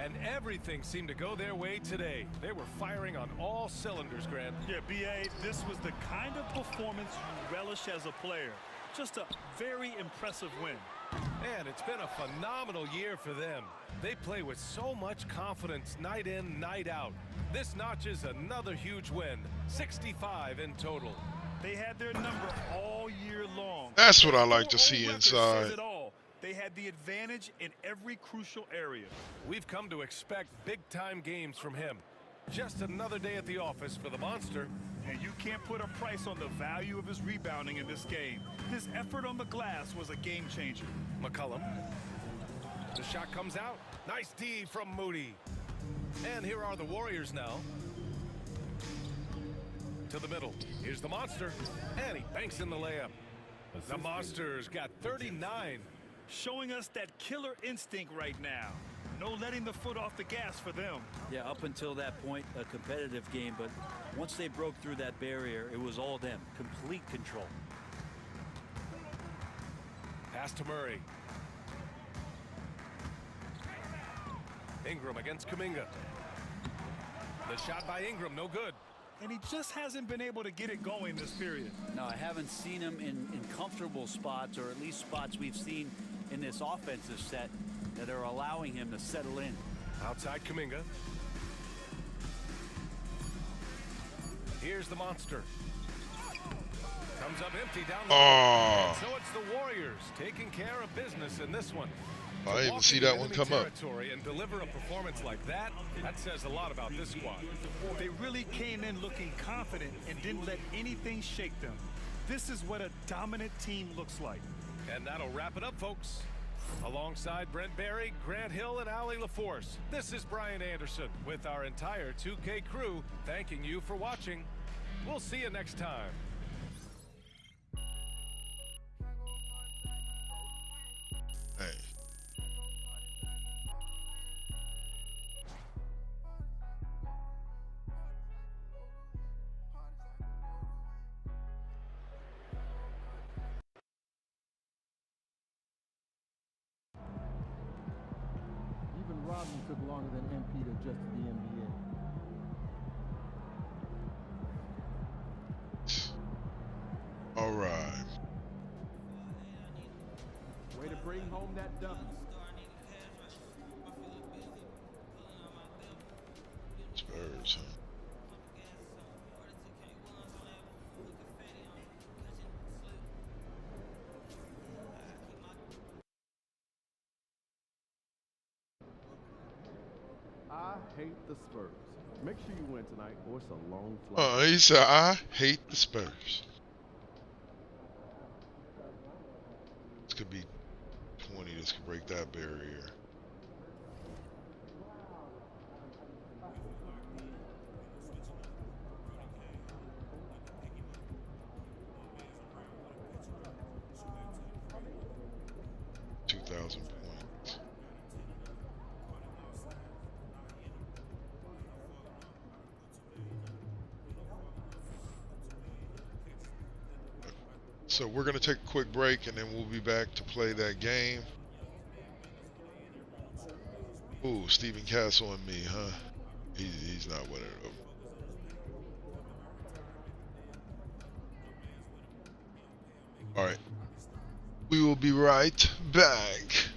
And everything seemed to go their way today. They were firing on all cylinders, Grant. Yeah, BA, this was the kind of performance you relish as a player. Just a very impressive win. And it's been a phenomenal year for them. They play with so much confidence night in, night out. This notches another huge win, 65 in total. They had their number all year long. That's what I like to see inside. They had the advantage in every crucial area. We've come to expect big-time games from him. Just another day at the office for the monster. And you can't put a price on the value of his rebounding in this game. His effort on the glass was a game changer. McCollum. The shot comes out. Nice D from Moody. And here are the Warriors now. To the middle. Here's the monster. And he banks in the layup. The monster's got 39. Showing us that killer instinct right now. No letting the foot off the gas for them. Yeah, up until that point, a competitive game, but once they broke through that barrier, it was all them. Complete control. Pass to Murray. Ingram against Kuminga. The shot by Ingram, no good. And he just hasn't been able to get it going this period. No, I haven't seen him in comfortable spots, or at least spots we've seen in this offensive set that are allowing him to settle in. Outside Kuminga. Here's the monster. Comes up empty down the Oh. So it's the Warriors taking care of business in this one. I didn't even see that one come up. And deliver a performance like that says a lot about this squad. They really came in looking confident and didn't let anything shake them. This is what a dominant team looks like. And that'll wrap it up, folks. Alongside Brent Barry, Grant Hill, and Allie LaForce, this is Brian Anderson with our entire 2K crew thanking you for watching. We'll see you next time. Hey. Even Rodman took longer than MP to adjust to the NBA. All right. Way to bring home that W. Spurs, huh? hate the Spurs. Make sure you win tonight, or it's a long flight. He said, I hate the Spurs. This could be 20. This could break that barrier. Points. So we're going to take a quick break, and then we'll be back to play that game. Ooh, Stephen Castle and me, huh? He's not winning it. All right. We will be right back.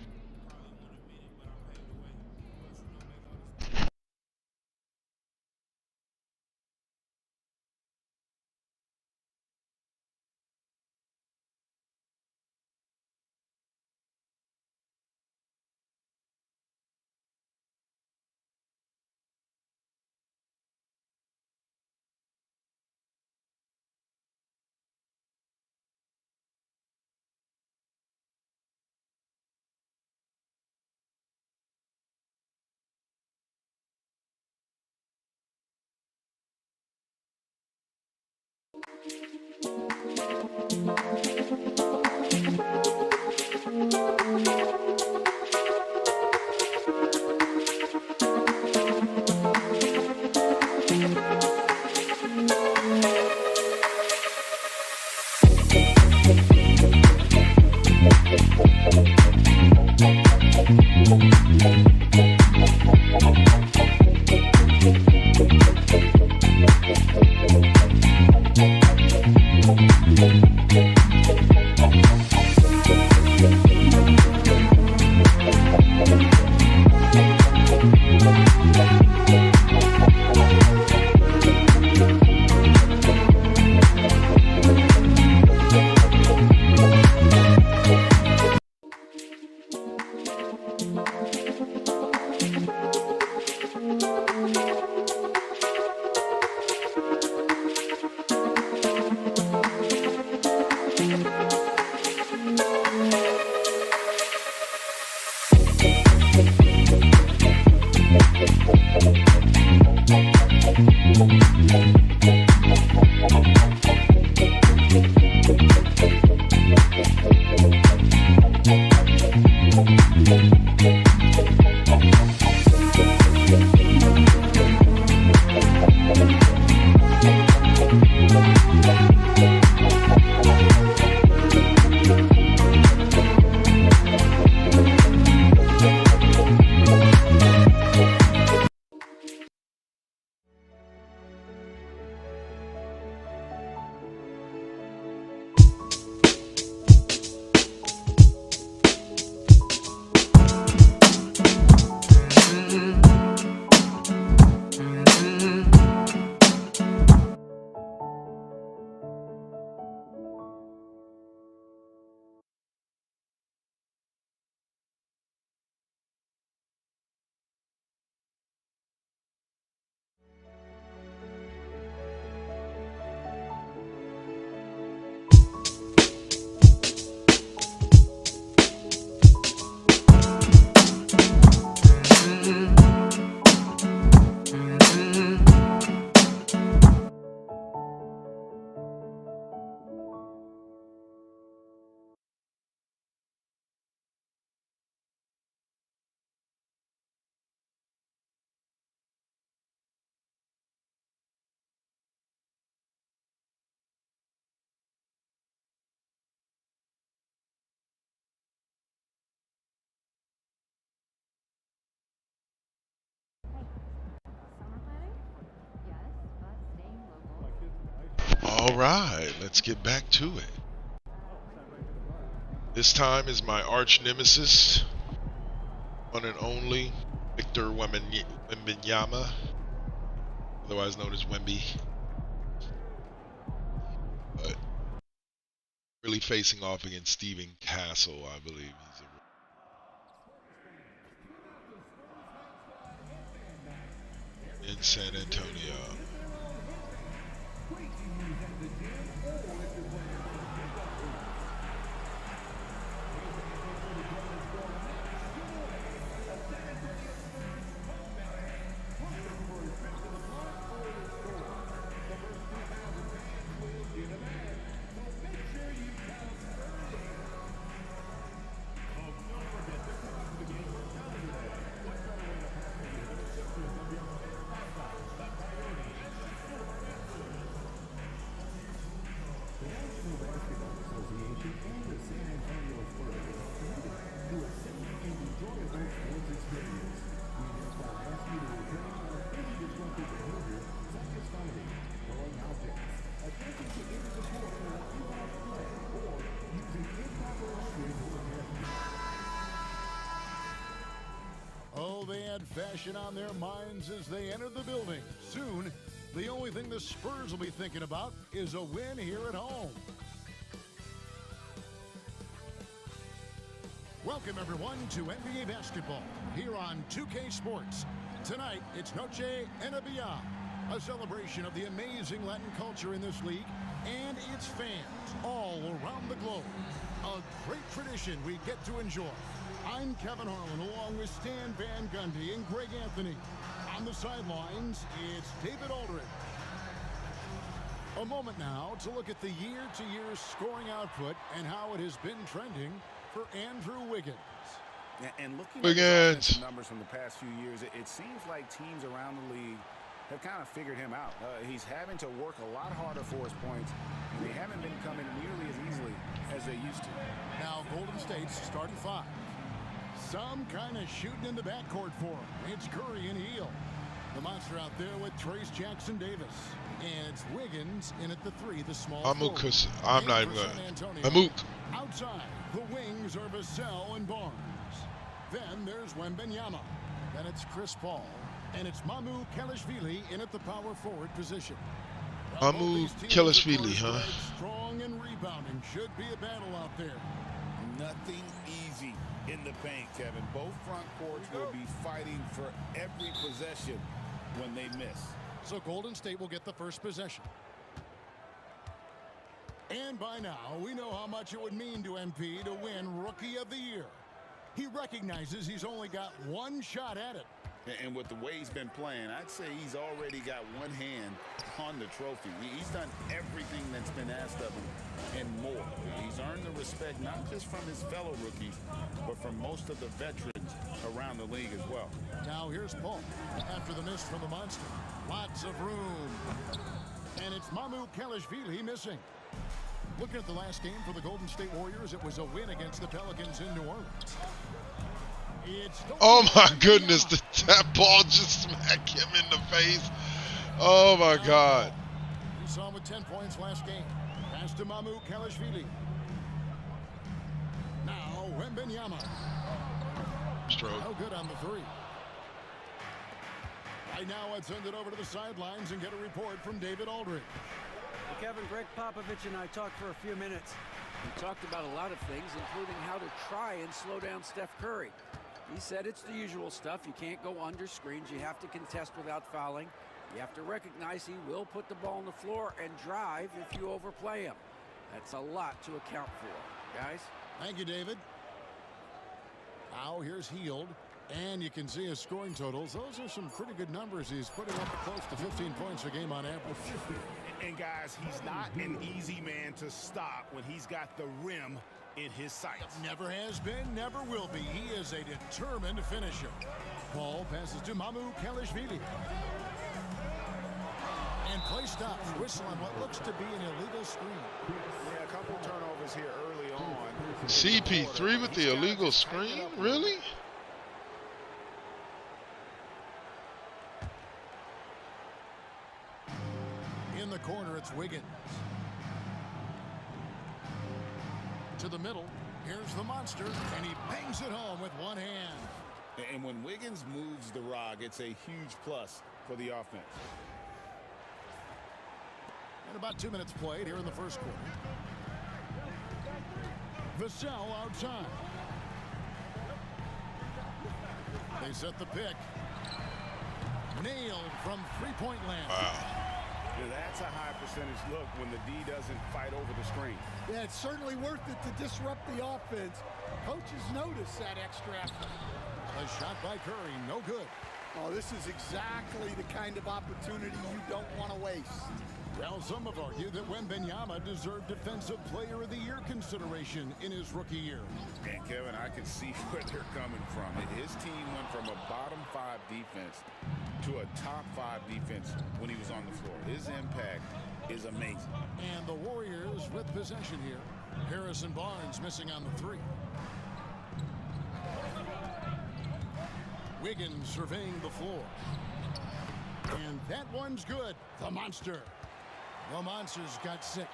All right, let's get back to it. This time is my arch nemesis, one and only Victor Wembanyama, otherwise known as Wemby. But really facing off against Stephen Castle, I believe he's a in San Antonio. Oh, they had fashion on their minds as they entered the building. Soon, the only thing the Spurs will be thinking about is a win here at home. Welcome, everyone, to NBA basketball here on 2K Sports. Tonight, it's Noche NBA, a celebration of the amazing Latin culture in this league and its fans all around the globe. A great tradition we get to enjoy. I'm Kevin Harlan, along with Stan Van Gundy and Greg Anthony. On the sidelines, it's David Aldridge. A moment now to look at the year-to-year scoring output and how it has been trending for Andrew Wiggins. And looking Wiggins. at his numbers from the past few years, it seems like teams around the league have kind of figured him out. He's having to work a lot harder for his points, and they haven't been coming nearly as easily as they used to. Now Golden State's starting five. Some kind of shooting in the backcourt for him. It's Curry and Hield. The monster out there with Trace Jackson Davis. And it's Wiggins in at the three, the small forward. I'm not even going to. Amok. Outside, the wings are Vassell and Barnes. Then there's Wembanyama. Then it's Chris Paul. And it's Mamu Kelishvili in at the power forward position. Mamu Kelishvili, huh? Strong and rebounding. Should be a battle out there. Nothing easy in the paint, Kevin. Both front courts will be fighting for every possession when they miss. So Golden State will get the first possession. And by now, we know how much it would mean to MP to win Rookie of the Year. He recognizes he's only got one shot at it. And with the way he's been playing, I'd say he's already got one hand on the trophy. He's done everything that's been asked of him and more. He's earned the respect not just from his fellow rookies, but from most of the veterans around the league as well. Now here's Paul after the miss from the monster. Lots of room. And it's Mamu Kelishvili missing. Looking at the last game for the Golden State Warriors, it was a win against the Pelicans in New Orleans. Oh my goodness, that ball just smacked him in the face. Oh my God. We saw him with 10 points last game. Pass to Mamu Kelishvili. Now Wembanyama. Stroke. No good on the three. Right now, I'd send it over to the sidelines and get a report from David Aldridge. Well, Kevin, Greg Popovich and I talked for a few minutes. We talked about a lot of things, including how to try and slow down Steph Curry. He said it's the usual stuff. You can't go under screens. You have to contest without fouling. You have to recognize he will put the ball on the floor and drive if you overplay him. That's a lot to account for, guys. Thank you, David. Now here's Hield, and you can see his scoring totals. Those are some pretty good numbers. He's putting up close to 15 points a game on average. And guys, he's not an easy man to stop when he's got the rim in his sights. Never has been, never will be. He is a determined finisher. Ball passes to Mamu Kelishvili. And play stops. Whistle on what looks to be an illegal screen. Yeah, a couple turnovers here early on. CP3 with the illegal screen? Really? In the corner, it's Wiggins. To the middle, here's the monster, and he bangs it home with one hand. And when Wiggins moves the rock, it's a huge plus for the offense. And about 2 minutes played here in the first quarter. Vassell outside. They set the pick. Nailed from three-point land. Wow. Yeah, that's a high percentage look when the D doesn't fight over the screen. Yeah, it's certainly worth it to disrupt the offense. Coaches notice that extra effort. A shot by Curry, no good. Oh, this is exactly the kind of opportunity you don't want to waste. Well, some have argued that Wembanyama deserved Defensive Player of the Year consideration in his rookie year. And Kevin, I can see where they're coming from. His team went from a bottom 5 defense to a top 5 defense when he was on the floor. His impact is amazing. And the Warriors with possession here. Harrison Barnes missing on the 3. Wiggins surveying the floor. And that one's good. The Monster. The Monster's got 6.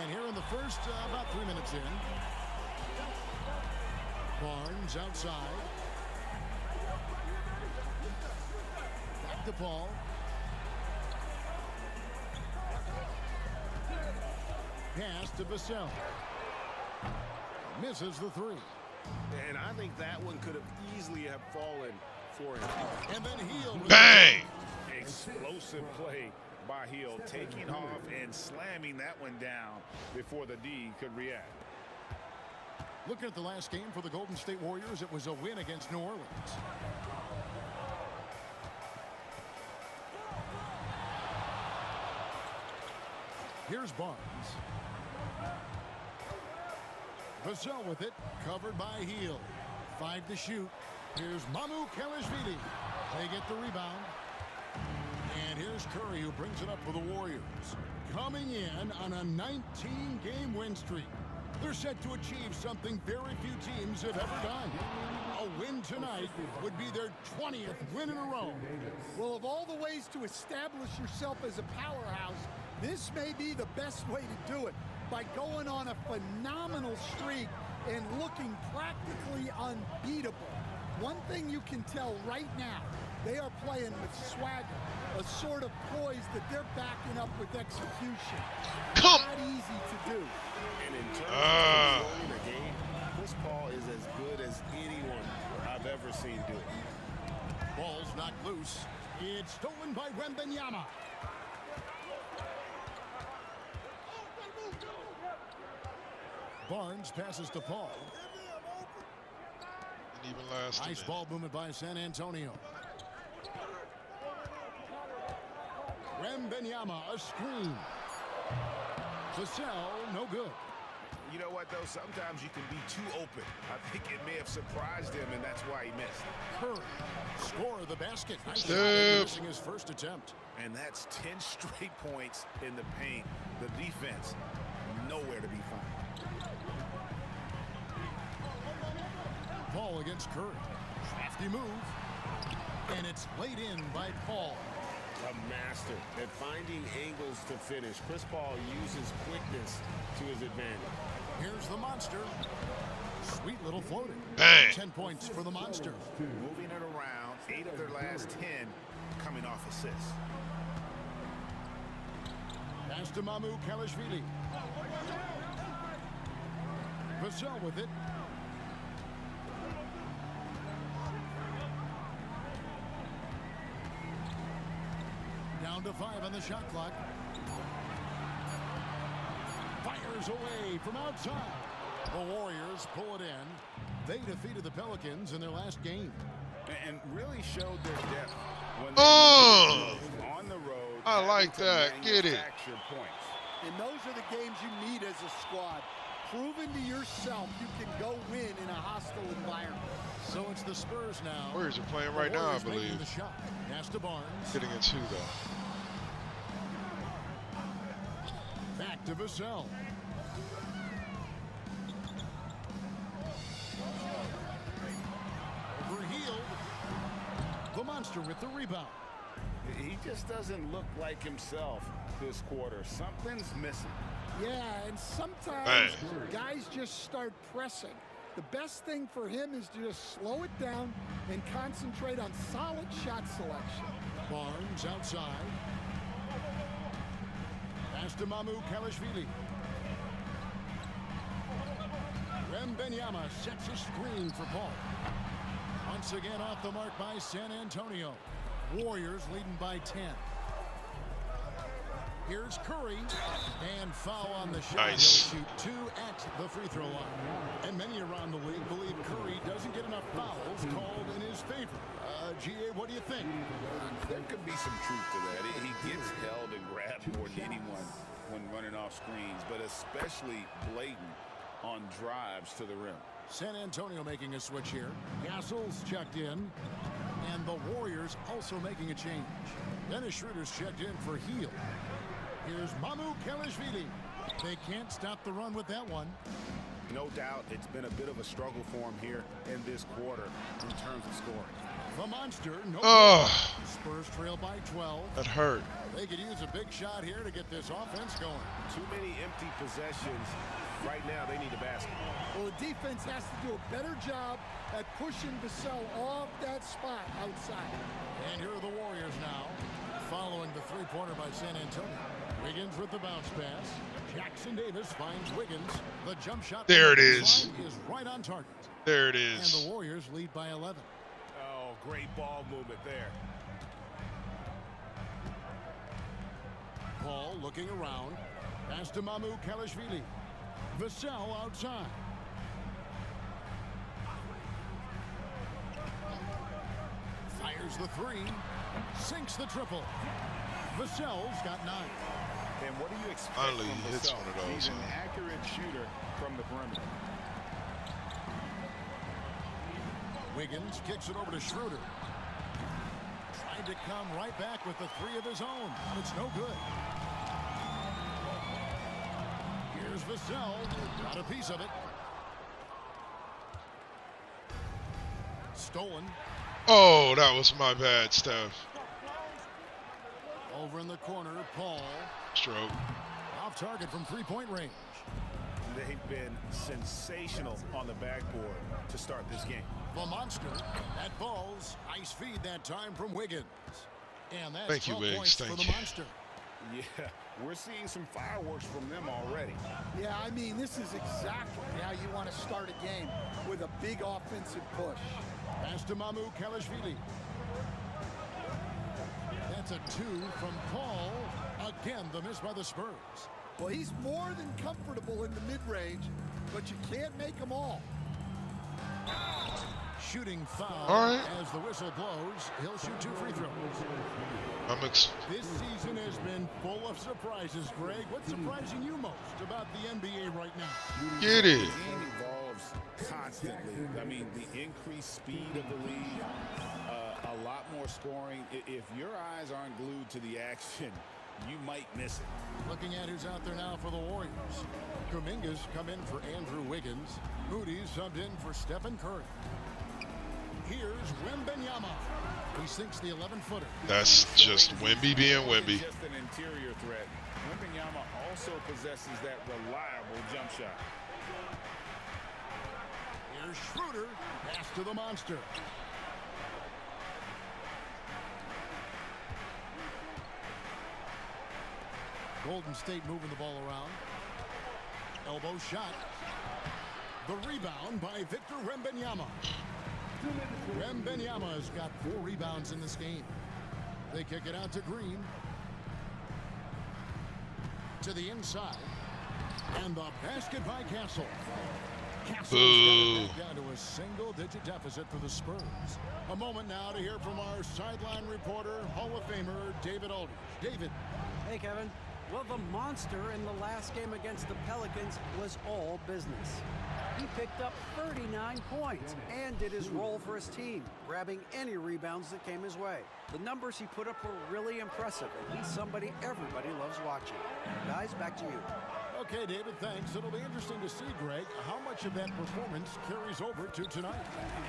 And here in the first, about 3 minutes in. Barnes outside. Back to Paul. Pass to Vassell. Misses the 3. And I think that one could have easily have fallen for him. And then Hield. Bang! Explosive play by Hield, taking off and slamming that one down before the D could react. Looking at the last game for the Golden State Warriors, it was a win against New Orleans. Here's Barnes. Vassell with it, covered by Hield. 5 to shoot. Here's Kelishvili. They get the rebound. And here's Curry, who brings it up for the Warriors. Coming in on a 19-game win streak. They're set to achieve something very few teams have ever done. A win tonight would be their 20th win in a row. Well, of all the ways to establish yourself as a powerhouse, this may be the best way to do it, by going on a phenomenal streak and looking practically unbeatable. One thing you can tell right now, they are playing with swagger, a sort of poise that they're backing up with execution. Not easy to do. And in terms of controlling the game, Chris Paul is as good as anyone I've ever seen do it. Ball's knocked loose. It's stolen by Wembanyama. Barnes passes to Paul. Didn't even last. Nice ball movement by San Antonio. Wembanyama, a screen. Vassell, no good. You know what, though? Sometimes you can be too open. I think it may have surprised him, and that's why he missed. Curry, score of the basket. Nice missing his first attempt. And that's 10 straight points in the paint. The defense, nowhere to be found. Paul against Curry. Crafty move. And it's laid in by Paul. A master at finding angles to finish. Chris Paul uses quickness to his advantage. Here's the Monster. Sweet little floater. Bang. 10 points for the Monster. Moving it around, 8 of their last 10 coming off assists. Pass to Kelishvili. Vassell with it. Down to 5 on the shot clock. Fires away from outside. The Warriors pull it in. They defeated the Pelicans in their last game. And really showed their depth when they on the road. I like that. Get it. Points. And those are the games you need as a squad. Proving to yourself you can go win in a hostile environment. So it's the Spurs now. Warriors are playing right now, I believe. The shot. Pass to Barnes. Hitting it too, though. Back to Vassell. Over Hield. The Monster with the rebound. He just doesn't look like himself this quarter. Something's missing. Yeah, and sometimes guys just start pressing. The best thing for him is to just slow it down and concentrate on solid shot selection. Barnes outside. Pass to Kelishvili. Wembanyama sets a screen for Paul. On Once again off the mark by San Antonio. Warriors leading by 10. Here's Curry, and foul on the shot. Nice. He'll shoot 2 at the free throw line. And many around the league believe Curry doesn't get enough fouls called in his favor. GA, what do you think? There could be some truth to that. He gets held and grabbed more than anyone when running off screens, but especially blatant on drives to the rim. San Antonio making a switch here. Castle's checked in, and the Warriors also making a change. Dennis Schroeder's checked in for Heel. Here's MyCareer. They can't stop the run with that one. No doubt it's been a bit of a struggle for him here in this quarter in terms of scoring. The monster, no Spurs trail by 12. That hurt. They could use a big shot here to get this offense going. Too many empty possessions. Right now, they need a basket. Well, the defense has to do a better job at pushing Vassell off that spot outside. And here are the Warriors now, following the three-pointer by San Antonio. Wiggins with the bounce pass. Jackson Davis finds Wiggins. The jump shot. There it is. Is right on target. There it is. And the Warriors lead by 11. Oh, great ball movement there. Paul looking around. Pass to MyCareer. Vassell outside. Fires the three. Sinks the triple. Vassell's got 9. And what do you expect Finally, from hits Vassell? one of those. He's an accurate shooter from the perimeter. Wiggins kicks it over to Schroeder. Tried to come right back with the 3 of his own. It's no good. Here's Vassell. Got a piece of it. Stolen. Oh, that was my bad, Steph. Over in the corner, Paul. Stroke. Off target from 3-point range. They've been sensational on the backboard to start this game. The monster. That ball's ice feed that time from Wiggins. And that's Thank you, 12 Wiggs. points Thank for the you. monster. Yeah, we're seeing some fireworks from them already. Yeah, I mean, this is exactly how you want to start a game, with a big offensive push. Pass to MyCareer. That's a 2 from Paul. Again, the miss by the Spurs. Well, he's more than comfortable in the mid-range, but you can't make them all. Shooting foul. All right. As the whistle blows, he'll shoot 2 free throws. This season has been full of surprises, Greg. What's surprising you most about the NBA right now? Get it. The game evolves constantly. I mean, the increased speed of the league, a lot more scoring. If your eyes aren't glued to the action, you might miss it. Looking at who's out there now for the Warriors. Kuminga's come in for Andrew Wiggins. Moody's subbed in for Stephen Curry. Here's Wembanyama. He sinks the 11-footer. That's just Wemby being Wemby. Just an interior threat. Wembanyama also possesses that reliable jump shot. Here's Schroeder. Pass to the monster. Golden State moving the ball around. Elbow shot. The rebound by Victor Wembanyama. Wembanyama's got 4 rebounds in this game. They kick it out to Green. To the inside. And the basket by Castle. Castle's got it back down to a single-digit deficit for the Spurs. A moment now to hear from our sideline reporter, Hall of Famer David Aldridge. David. Hey, Kevin. Well, the monster in the last game against the Pelicans was all business. He picked up 39 points and did his role for his team, grabbing any rebounds that came his way. The numbers he put up were really impressive, and he's somebody everybody loves watching. Guys, back to you. Okay, David, thanks. It'll be interesting to see, Greg, how much of that performance carries over to tonight.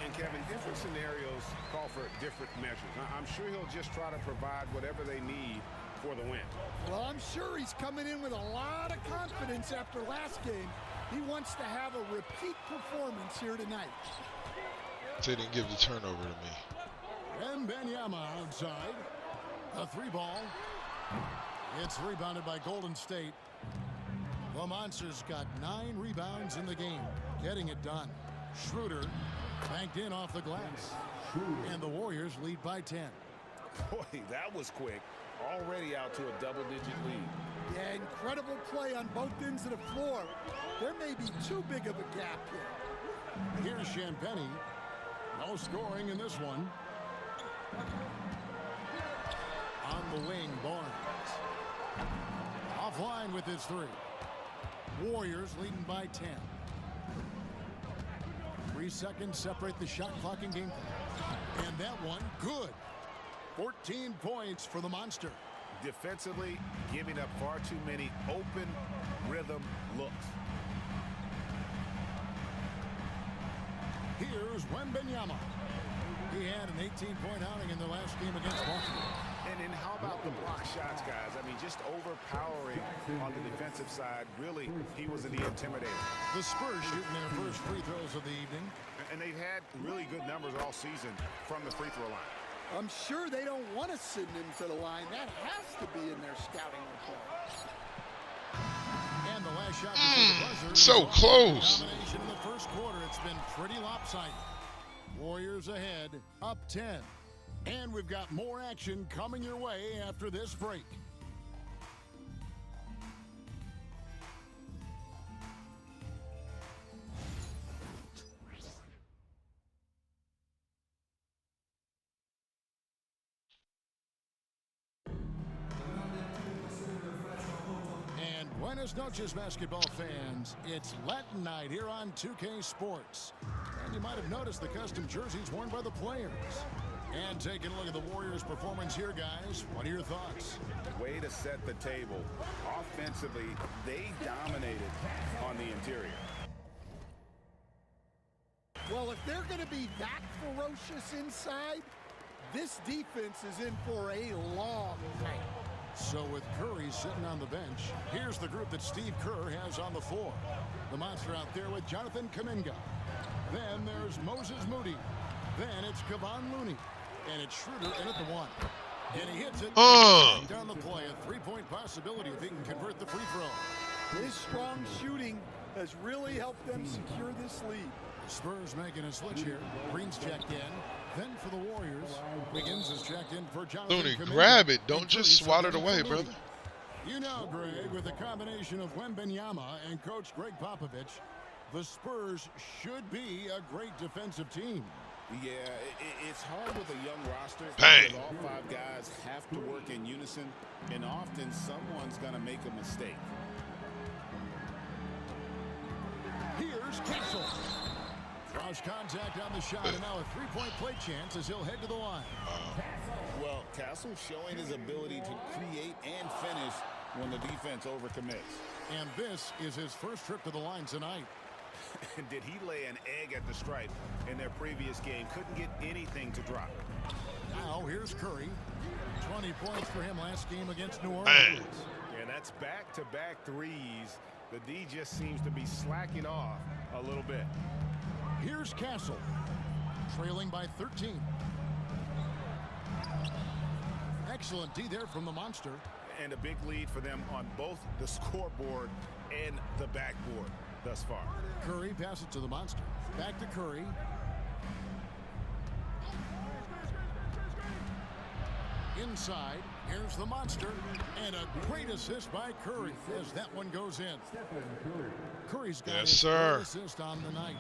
And Kevin, different scenarios call for different measures. I'm sure he'll just try to provide whatever they need for the win. Well, I'm sure he's coming in with a lot of confidence after last game. He wants to have a repeat performance here tonight. They didn't give the turnover to me. Wembanyama outside. A 3-ball. It's rebounded by Golden State. The Monsters got 9 rebounds in the game, getting it done. Schroeder banked in off the glass. And the Warriors lead by 10. Boy, that was quick. Already out to a double-digit lead. Yeah, incredible play on both ends of the floor. There may be too big of a gap here. Here's Champagny. No scoring in this one. On the wing, Barnes. Offline with his three. Warriors leading by 10. 3 seconds separate the shot clock and game clock. And that one, good. 14 points for the Monster. Defensively, giving up far too many open rhythm looks. Here's Wembanyama. He had an 18-point outing in the last game against Boston. And how about the block shots, guys? I mean, just overpowering on the defensive side. Really, he was the intimidator. The Spurs shooting their first free throws of the evening. And they've had really good numbers all season from the free throw line. I'm sure they don't want to send him to the line. That has to be in their scouting report. And the last shot before the buzzer. So close. Domination in the first quarter. It's been pretty lopsided. Warriors ahead, up 10. And we've got more action coming your way after this break. And buenas noches, basketball fans. It's Latin night here on 2K Sports. And you might have noticed the custom jerseys worn by the players. And taking a look at the Warriors' performance here, guys. What are your thoughts? Way to set the table. Offensively, they dominated on the interior. Well, if they're going to be that ferocious inside, this defense is in for a long night. So with Curry sitting on the bench, here's the group that Steve Kerr has on the floor. The Monster out there with Jonathan Kuminga. Then there's Moses Moody. Then it's Kevon Looney. And it's Schroeder in at the one. And he hits it down the play. A three-point possibility if he can convert the free throw. His strong shooting has really helped them secure this lead. Spurs making a switch here. Green's checked in. Then for the Warriors, Wiggins is checked in for Jonathan Looney, Kuminga. grab it. Don't just swat it away, brother. You know, Greg, with the combination of Wembanyama and Coach Greg Popovich, the Spurs should be a great defensive team. Yeah, it's hard with a young roster Bang. because all 5 guys have to work in unison, and often someone's going to make a mistake. Here's Castle. Draws contact on the shot, and now a three-point play chance as he'll head to the line. Well, Castle showing his ability to create and finish when the defense overcommits. And this is his first trip to the line tonight. Did he lay an egg at the stripe in their previous game? Couldn't get anything to drop. Now here's Curry. 20 points for him last game against New Orleans. Bang. And that's back-to-back threes. The D just seems to be slacking off a little bit. Here's Castle, trailing by 13. Excellent D there from the Monster. And a big lead for them on both the scoreboard and the backboard thus far. Curry passes to the Monster. Back to Curry. Inside, here's the Monster. And a great assist by Curry as that one goes in. Curry's got his third assist on the night.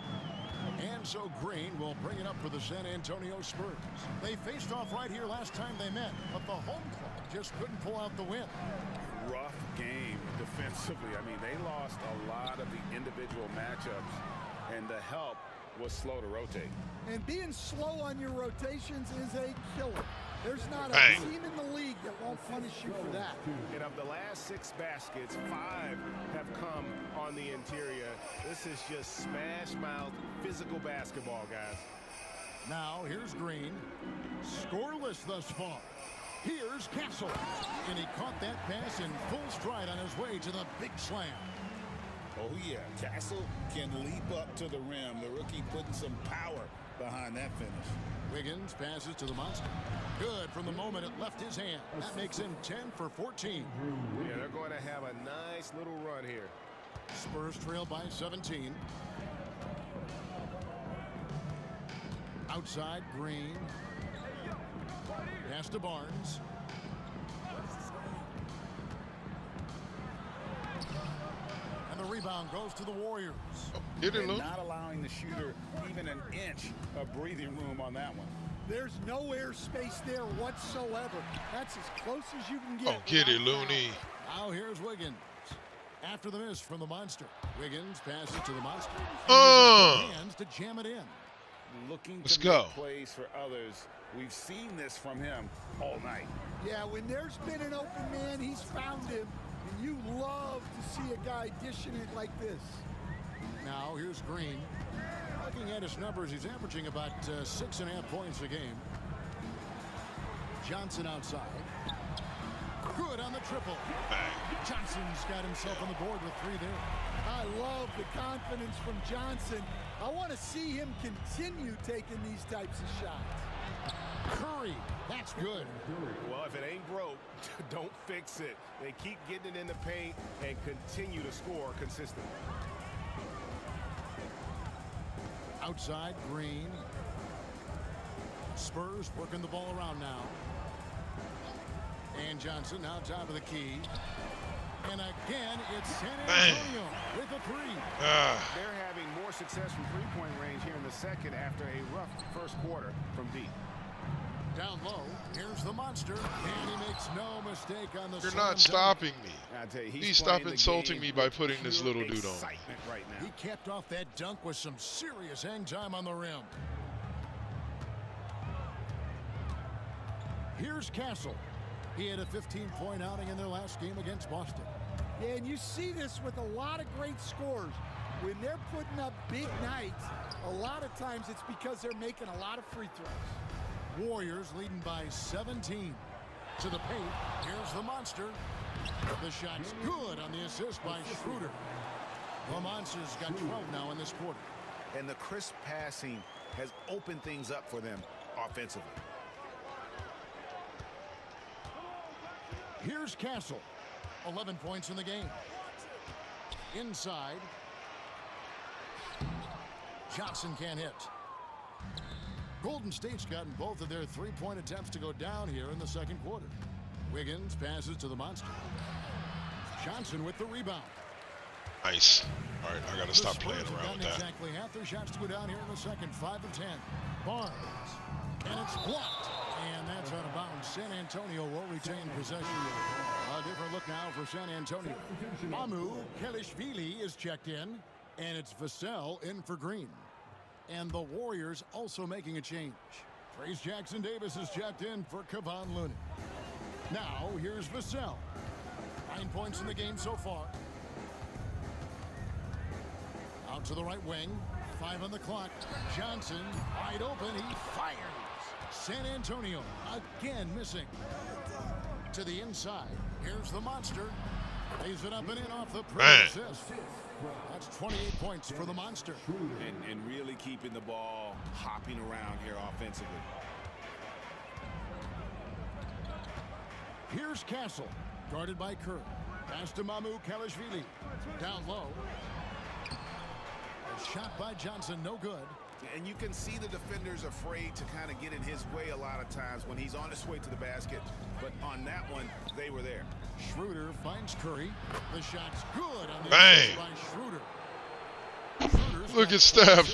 And so Green will bring it up for the San Antonio Spurs. They faced off right here last time they met, but the home club just couldn't pull out the win. Rough game defensively. I mean, they lost a lot of the individual matchups, and the help was slow to rotate. And being slow on your rotations is a killer. There's not a Bang. team in the league that won't punish you for that. And of the last 6 baskets, 5 have come on the interior. This is just smash-mouth physical basketball, guys. Now here's Green. Scoreless thus far. Here's Castle. And he caught that pass in full stride on his way to the big slam. Oh, yeah. Castle can leap up to the rim. The rookie putting some power behind that finish. Wiggins passes to the Monster. Good from the moment it left his hand. That makes him 10 for 14. Yeah, they're going to have a nice little run here. Spurs trail by 17. Outside, Green. Pass to Barnes. And the rebound goes to the Warriors. And not allowing the shooter even an inch of breathing room on that one. There's no air space there whatsoever. That's as close as you can get. Oh, get it, Looney. Now here's Wiggins. After the miss from the monster. Wiggins passes to the monster. Hands to jam it in. Looking Let's to go. make plays for others. We've seen this from him all night. Yeah, when there's been an open man, he's found him. And you love to see a guy dishing it like this. Now here's Green. Looking at his numbers, he's averaging about 6.5 points a game. Johnson outside. Good on the triple. Johnson's got himself on the board with 3 there. I love the confidence from Johnson. I want to see him continue taking these types of shots. Curry, that's good. Well, if it ain't broke, don't fix it. They keep getting it in the paint and continue to score consistently. Outside, Green. Spurs working the ball around now. And Johnson now top of the key. And again, it's San Antonio with a 3. They're having more success from three-point range here in the second after a rough first quarter from deep. Down low, here's the monster, and he makes no mistake on the. You're not stopping me. I tell you, Please stop insulting me by putting this little dude on. Right now. He capped off that dunk with some serious hang time on the rim. Here's Castle. He had a 15-point outing in their last game against Boston. Yeah, and you see this with a lot of great scores. When they're putting up big nights, a lot of times it's because they're making a lot of free throws. Warriors leading by 17. To the paint, here's the monster. The shot's good on the assist by Schroeder. The monster's got 12 now in this quarter. And the crisp passing has opened things up for them offensively. Here's Castle. 11 points in the game. Inside. Johnson can't hit. Golden State's gotten both of their three-point attempts to go down here in the second quarter. Wiggins passes to the monster. Johnson with the rebound. Nice. All right, I got to stop playing around with that. Exactly half their shots to go down here in the second. 5 of 10. Barnes. And it's blocked. And that's out of bounds. San Antonio will retain possession. A different look now for San Antonio. Mamu Kelishvili is checked in. And it's Vassell in for Green. And the Warriors also making a change. Trace Jackson-Davis is checked in for Kevon Looney. Now, here's Vassell. 9 points in the game so far. Out to the right wing. 5 on the clock. Johnson, wide open. He fires. San Antonio again missing. To the inside. Here's the monster. Lays it up and in off the assist. That's 28 points for the monster. And really keeping the ball hopping around here offensively. Here's Castle, guarded by Kerr. Pass to Mamu Kelishvili. Down low. A shot by Johnson, no good. And you can see the defenders afraid to kind of get in his way a lot of times when he's on his way to the basket. But on that one, they were there. Schroeder finds Curry. The shot's good on the Bang. assist by Schroeder. Look at Steph.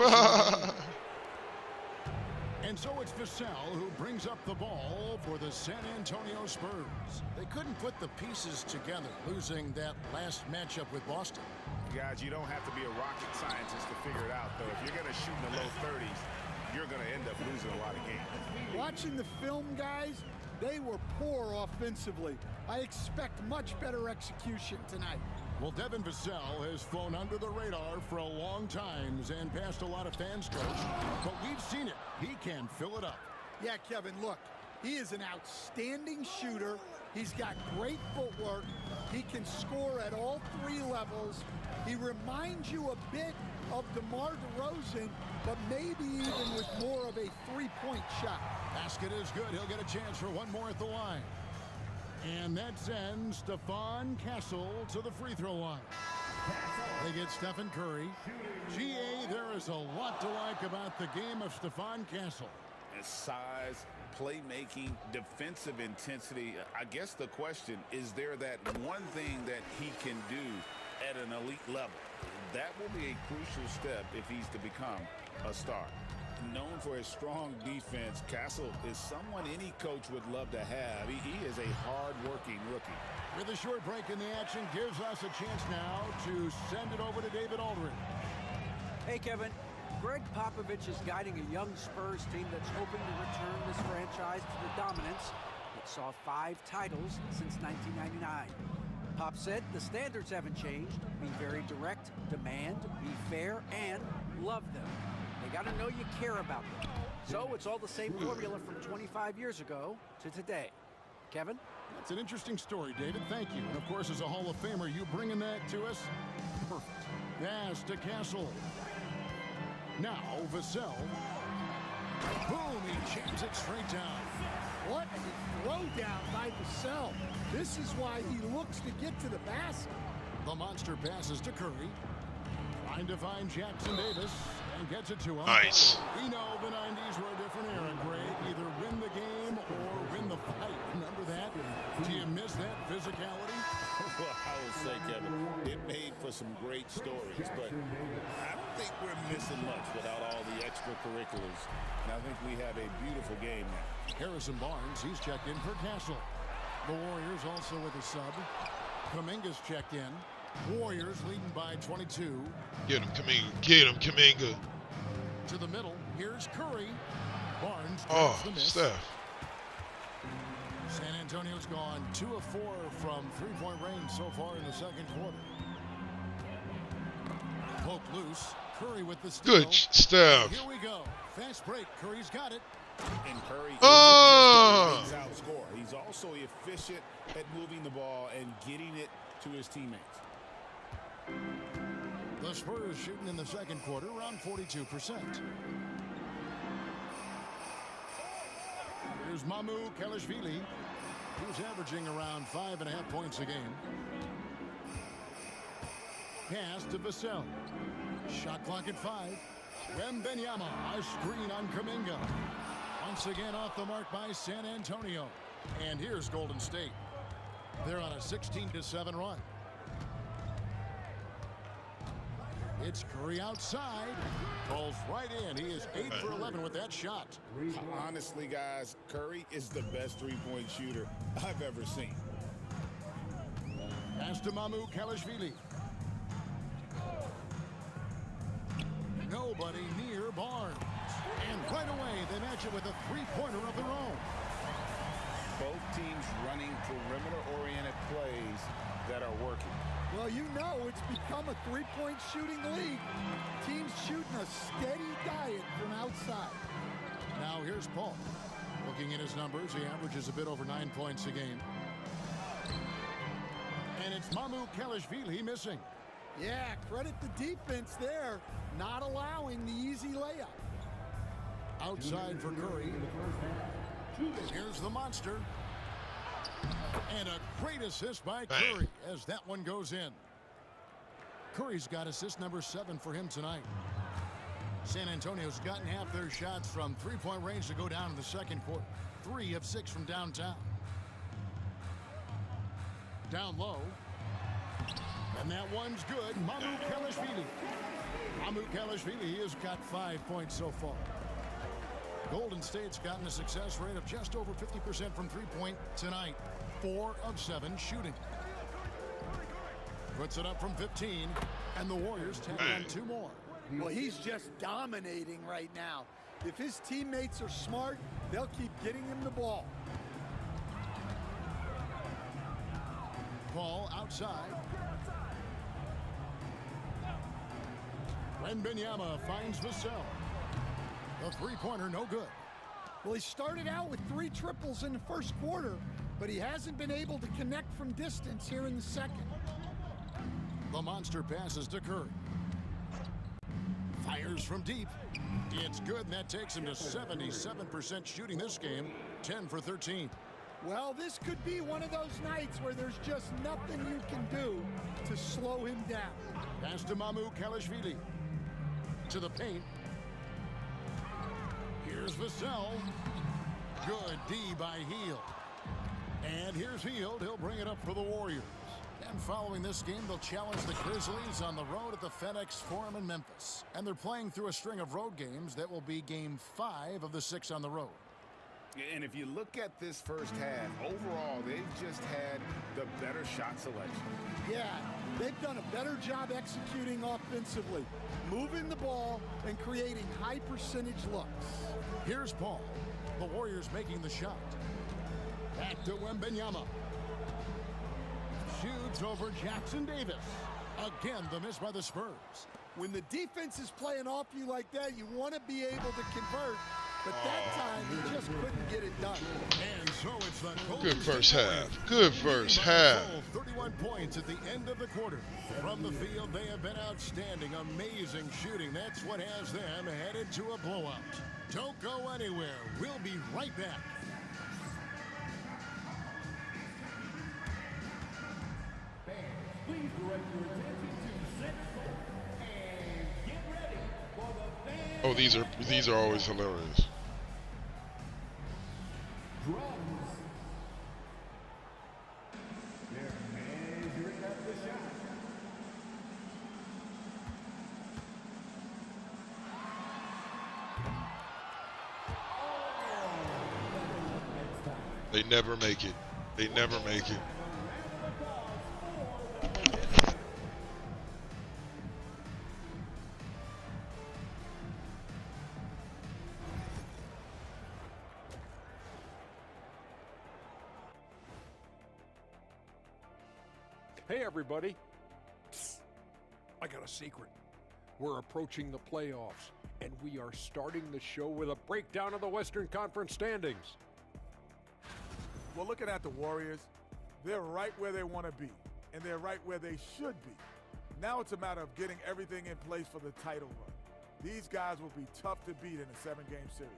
And so it's Vassell who brings up the ball for the San Antonio Spurs. They couldn't put the pieces together, losing that last matchup with Boston. Guys, you don't have to be a rocket scientist to figure it out, though. If you're going to shoot in the low 30s, you're going to end up losing a lot of games. Watching the film, guys, they were poor offensively. I expect much better execution tonight. Well, Devin Vassell has flown under the radar for a long time and passed a lot of fans, Coach. But we've seen it. He can fill it up. Yeah, Kevin, look, he is an outstanding shooter. He's got great footwork. He can score at all 3 levels. He reminds you a bit of DeMar DeRozan, but maybe even with more of a 3-point shot. Basket is good. He'll get a chance for one more at the line. And that sends Stephon Castle to the free throw line. They get Stephen Curry. GA, there is There's a lot to like about the game of Stephon Castle. His size, playmaking, defensive intensity. I guess the question is, there that one thing that he can do at an elite level? That will be a crucial step if he's to become a star. Known for his strong defense, Castle is someone any coach would love to have. He is a hard-working rookie. With a short break in the action, gives us a chance now to send it over to David Aldridge. Hey, Kevin. Greg Popovich is guiding a young Spurs team that's hoping to return this franchise to the dominance that saw 5 titles since 1999. Pop said the standards haven't changed. Be very direct, demand, be fair, and love them. They got to know you care about them. So it's all the same formula from 25 years ago to today. Kevin? That's an interesting story, David. Thank you. And, of course, as a Hall of Famer, you bringing that to us? Perfect. Pass to Castle. Now, Vassell. Boom, he jams it straight down. What a throw down by Vassell. This is why he looks to get to the basket. The monster passes to Curry. Trying to find Jackson Davis and gets it to him. Nice. We know the 90s were a different era, Greg. Either win the game or win the fight. Remember that? Do you miss that physicality? Well, I will say, Kevin, it made for some great stories, but I don't think we're missing much without all the extracurriculars. And I think we have a beautiful game now. Harrison Barnes, he's checked in for Castle. The Warriors also with a sub. Kuminga's checked in. Warriors leading by 22. Get him, Kuminga. Get him, Kuminga. To the middle. Here's Curry. Barnes. Oh, the miss. Steph. San Antonio's gone 2 of 4 from three-point range so far in the second quarter. Poke loose. Curry with the steal. Good, Steph. Here we go. Fast break. Curry's got it. And Curry is outscore. He's also efficient at moving the ball and getting it to his teammates. The Spurs shooting in the second quarter around 42%. Here's Mamu Kelishvili. He's averaging around 5.5 points a game. Pass to Vassell. Shot clock at 5. Wembanyama, a screen on Kuminga. Once again off the mark by San Antonio. And here's Golden State. They're on a 16-7 run. It's Curry outside. Falls right in. He is 8 for 11 with that shot. Honestly, guys, Curry is the best three-point shooter I've ever seen. Pass to Mamu Kelishvili. Nobody near Barnes. And right away, they match it with a three-pointer of their own. Both teams running perimeter-oriented plays that are working. Well, you know it's become a three-point shooting league. Teams shooting a steady diet from outside. Now here's Paul. Looking at his numbers, he averages a bit over 9 points a game. And it's Mamu Kelishvili missing. Yeah, credit the defense there, not allowing the easy layup. Outside for Curry. Here's the monster. And a great assist by Curry as that one goes in. Curry's got assist number 7 for him tonight. San Antonio's gotten half their shots from three-point range to go down in the second quarter. 3 of 6 from downtown. Down low. And that one's good. Mamu Kelishvili. Mamu Kelishvili has got 5 points so far. Golden State's gotten a success rate of just over 50% from three-point tonight. 4 of 7 shooting. Puts it up from 15, and the Warriors take on 2 more. Well, he's just dominating right now. If his teammates are smart, they'll keep getting him the ball. Paul outside. Wembanyama finds Vassell. The three-pointer no good. Well, he started out with 3 triples in the first quarter, but he hasn't been able to connect from distance here in the second. The monster passes to Curry. Fires from deep. It's good, and that takes him to 77% shooting this game. 10 for 13. Well, this could be one of those nights where there's just nothing you can do to slow him down. Pass to Mamu Kelishvili. to the paint. Here's Vassell. Good D by Hield. And here's Hield. He'll bring it up for the Warriors. And following this game, they'll challenge the Grizzlies on the road at the FedEx Forum in Memphis. And they're playing through a string of road games. That will be game 5 of the 6 on the road. And if you look at this first half, overall, they've just had the better shot selection. Yeah, they've done a better job executing offensively, moving the ball and creating high percentage looks. Here's Paul. The Warriors making the shot. Back to Wembanyama. Shoots over Jackson Davis. Again, the miss by the Spurs. When the defense is playing off you like that, you want to be able to convert. But that time, he just couldn't get it done. And so it's the good first half. Good first half. 31 points at the end of the quarter. From the field, they have been outstanding. Amazing shooting. That's what has them headed to a blowout. Don't go anywhere. We'll be right back. Please direct your attention to center and get ready for the fan. Oh, these are always hilarious. Drums. They're measuring up the shot. They never make it. They never make it. Hey, everybody. I got a secret. We're approaching the playoffs, and we are starting the show with a breakdown of the Western Conference standings. Well, looking at the Warriors, they're right where they want to be, and they're right where they should be. Now it's a matter of getting everything in place for the title run. These guys will be tough to beat in a 7-game series.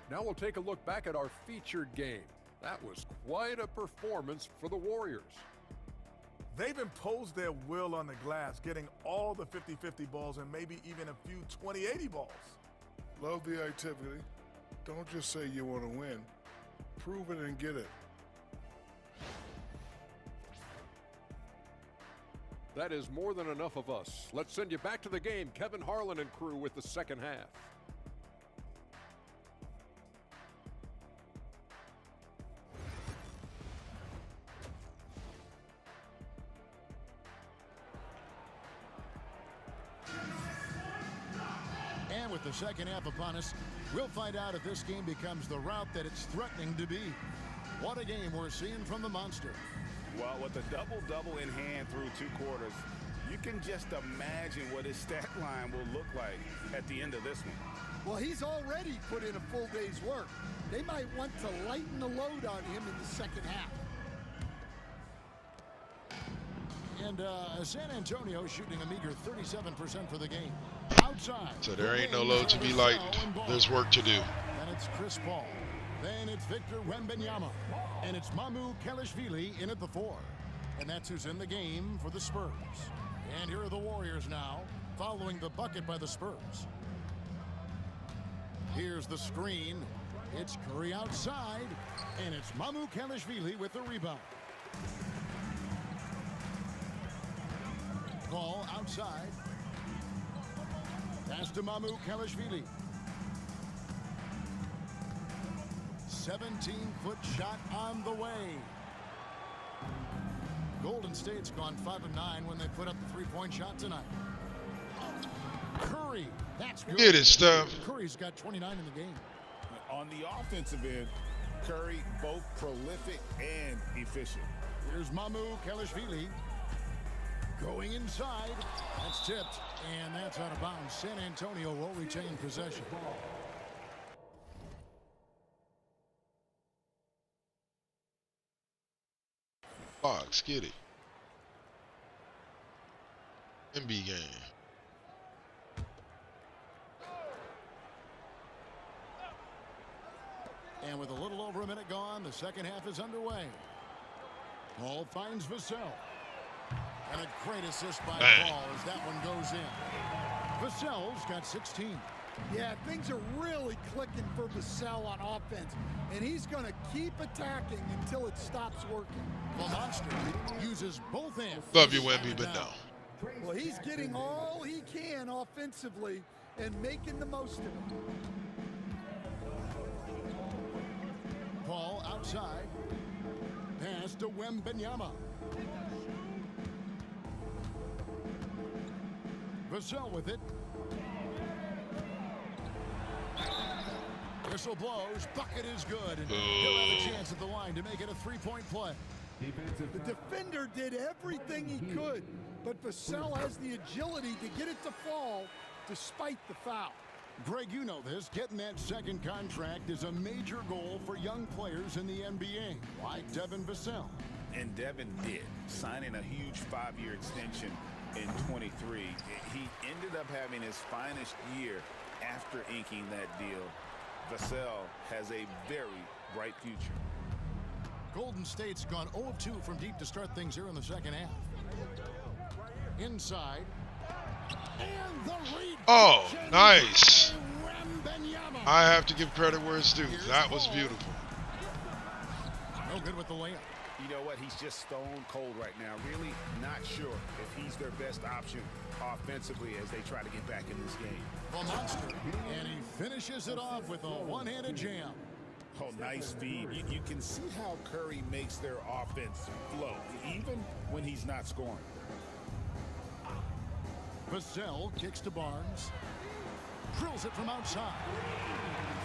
Now we'll take a look back at our featured game. That was quite a performance for the Warriors. They've imposed their will on the glass, getting all the 50-50 balls and maybe even a few 20-80 balls. Love the activity. Don't just say you want to win. Prove it and get it. That is more than enough of us. Let's send you back to the game. Kevin Harlan and crew with the second half. And with the second half upon us, we'll find out if this game becomes the route that it's threatening to be. What a game we're seeing from the Monster. Well, with the double-double in hand through 2 quarters, you can just imagine what his stat line will look like at the end of this one. Well, he's already put in a full day's work. They might want to lighten the load on him in the second half. And San Antonio shooting a meager 37% for the game. Outside. So there ain't no load to be lightened. There's work to do. And it's Chris Paul. Then it's Victor Wembanyama. And it's Mamu Kelishvili in at the 4. And that's who's in the game for the Spurs. And here are the Warriors now, following the bucket by the Spurs. Here's the screen. It's Curry outside. And it's Mamu Kelishvili with the rebound. Ball outside. Pass to Mamu Kelishvili. 17-foot shot on the way. Golden State's gone 5 of 9 when they put up the 3-point shot tonight. Curry, that's good. Get it, Steph. Curry's got 29 in the game. On the offensive end, Curry both prolific and efficient. Here's Mamu Kelishvili. Going inside. That's tipped, and that's out of bounds. San Antonio will retain possession. Fox, get it. MB game. And with a little over a minute gone, the second half is underway. Paul finds Vassell. And a great assist by Paul as that one goes in. Vassell's got 16. Yeah, things are really clicking for Vassell on offense, and he's going to keep attacking until it stops working. The monster uses both ends. Love you, Wemby, but no. Well, he's getting all he can offensively and making the most of it. Paul outside. Pass to Wembanyama. Vassell with it. Whistle blows. Bucket is good. And he'll have a chance at the line to make it a three-point play. The defender did everything he could, but Vassell has the agility to get it to fall despite the foul. Greg, you know this. Getting that second contract is a major goal for young players in the NBA, like Devin Vassell. And Devin did, signing a huge 5-year extension in 23. He ended up having his finest year after inking that deal. Vassell has a very bright future. Golden State's gone 0-2 from deep to start things here in the second half. Inside. And the read. Oh, nice. I have to give credit where it's due. That was beautiful. No good with the layup. You know what? He's just stone cold right now. Really not sure if he's their best option offensively as they try to get back in this game. The monster. And he finishes it off with a one-handed jam. Oh, nice feed. You can see how Curry makes their offense flow, even when he's not scoring. Vassell kicks to Barnes. Drills it from outside.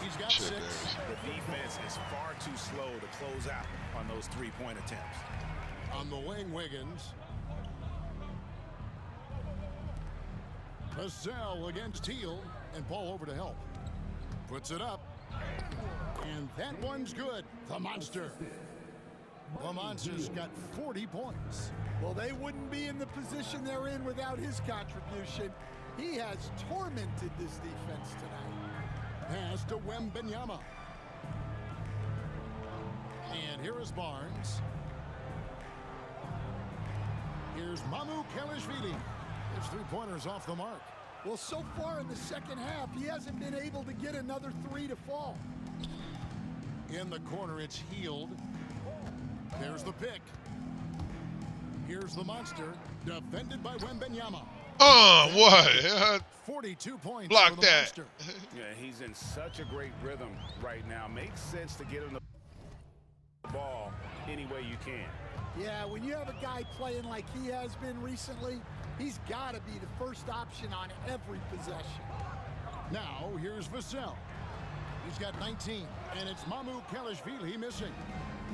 He's got 6. The defense is far too slow to close out on those three-point attempts. On the wing, Wiggins. Vassell against Teal, and Paul over to help. Puts it up. And that one's good. The monster. The monster's got 40 points. Well, they wouldn't be in the position they're in without his contribution. He has tormented this defense tonight. Pass to Wembanyama. And here is Barnes. Here's Mamu Kelishvili. His three-pointer's off the mark. Well, so far in the second half, he hasn't been able to get another 3 to fall. In the corner, it's Healed. There's the pick. Here's the monster, defended by Wembanyama. Oh, what? 42 points. Block for the that. monster. Yeah, he's in such a great rhythm right now. Makes sense to get him the ball any way you can. Yeah, when you have a guy playing like he has been recently, he's got to be the first option on every possession. Now, here's Vassell. He's got 19, and it's Mamu Kelishvili missing.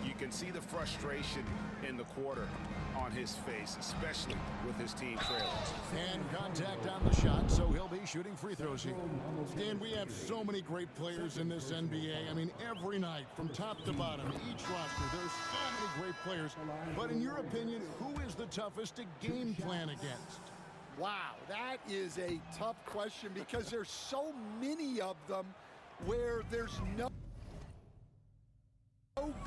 You can see the frustration in the quarter on his face, especially with his team trailing. And contact on the shot, so he'll be shooting free throws here. Dan, we have so many great players in this NBA. I mean, every night, from top to bottom, each roster, there's so many great players. But in your opinion, who is the toughest to game plan against? Wow, that is a tough question because there's so many of them where there's no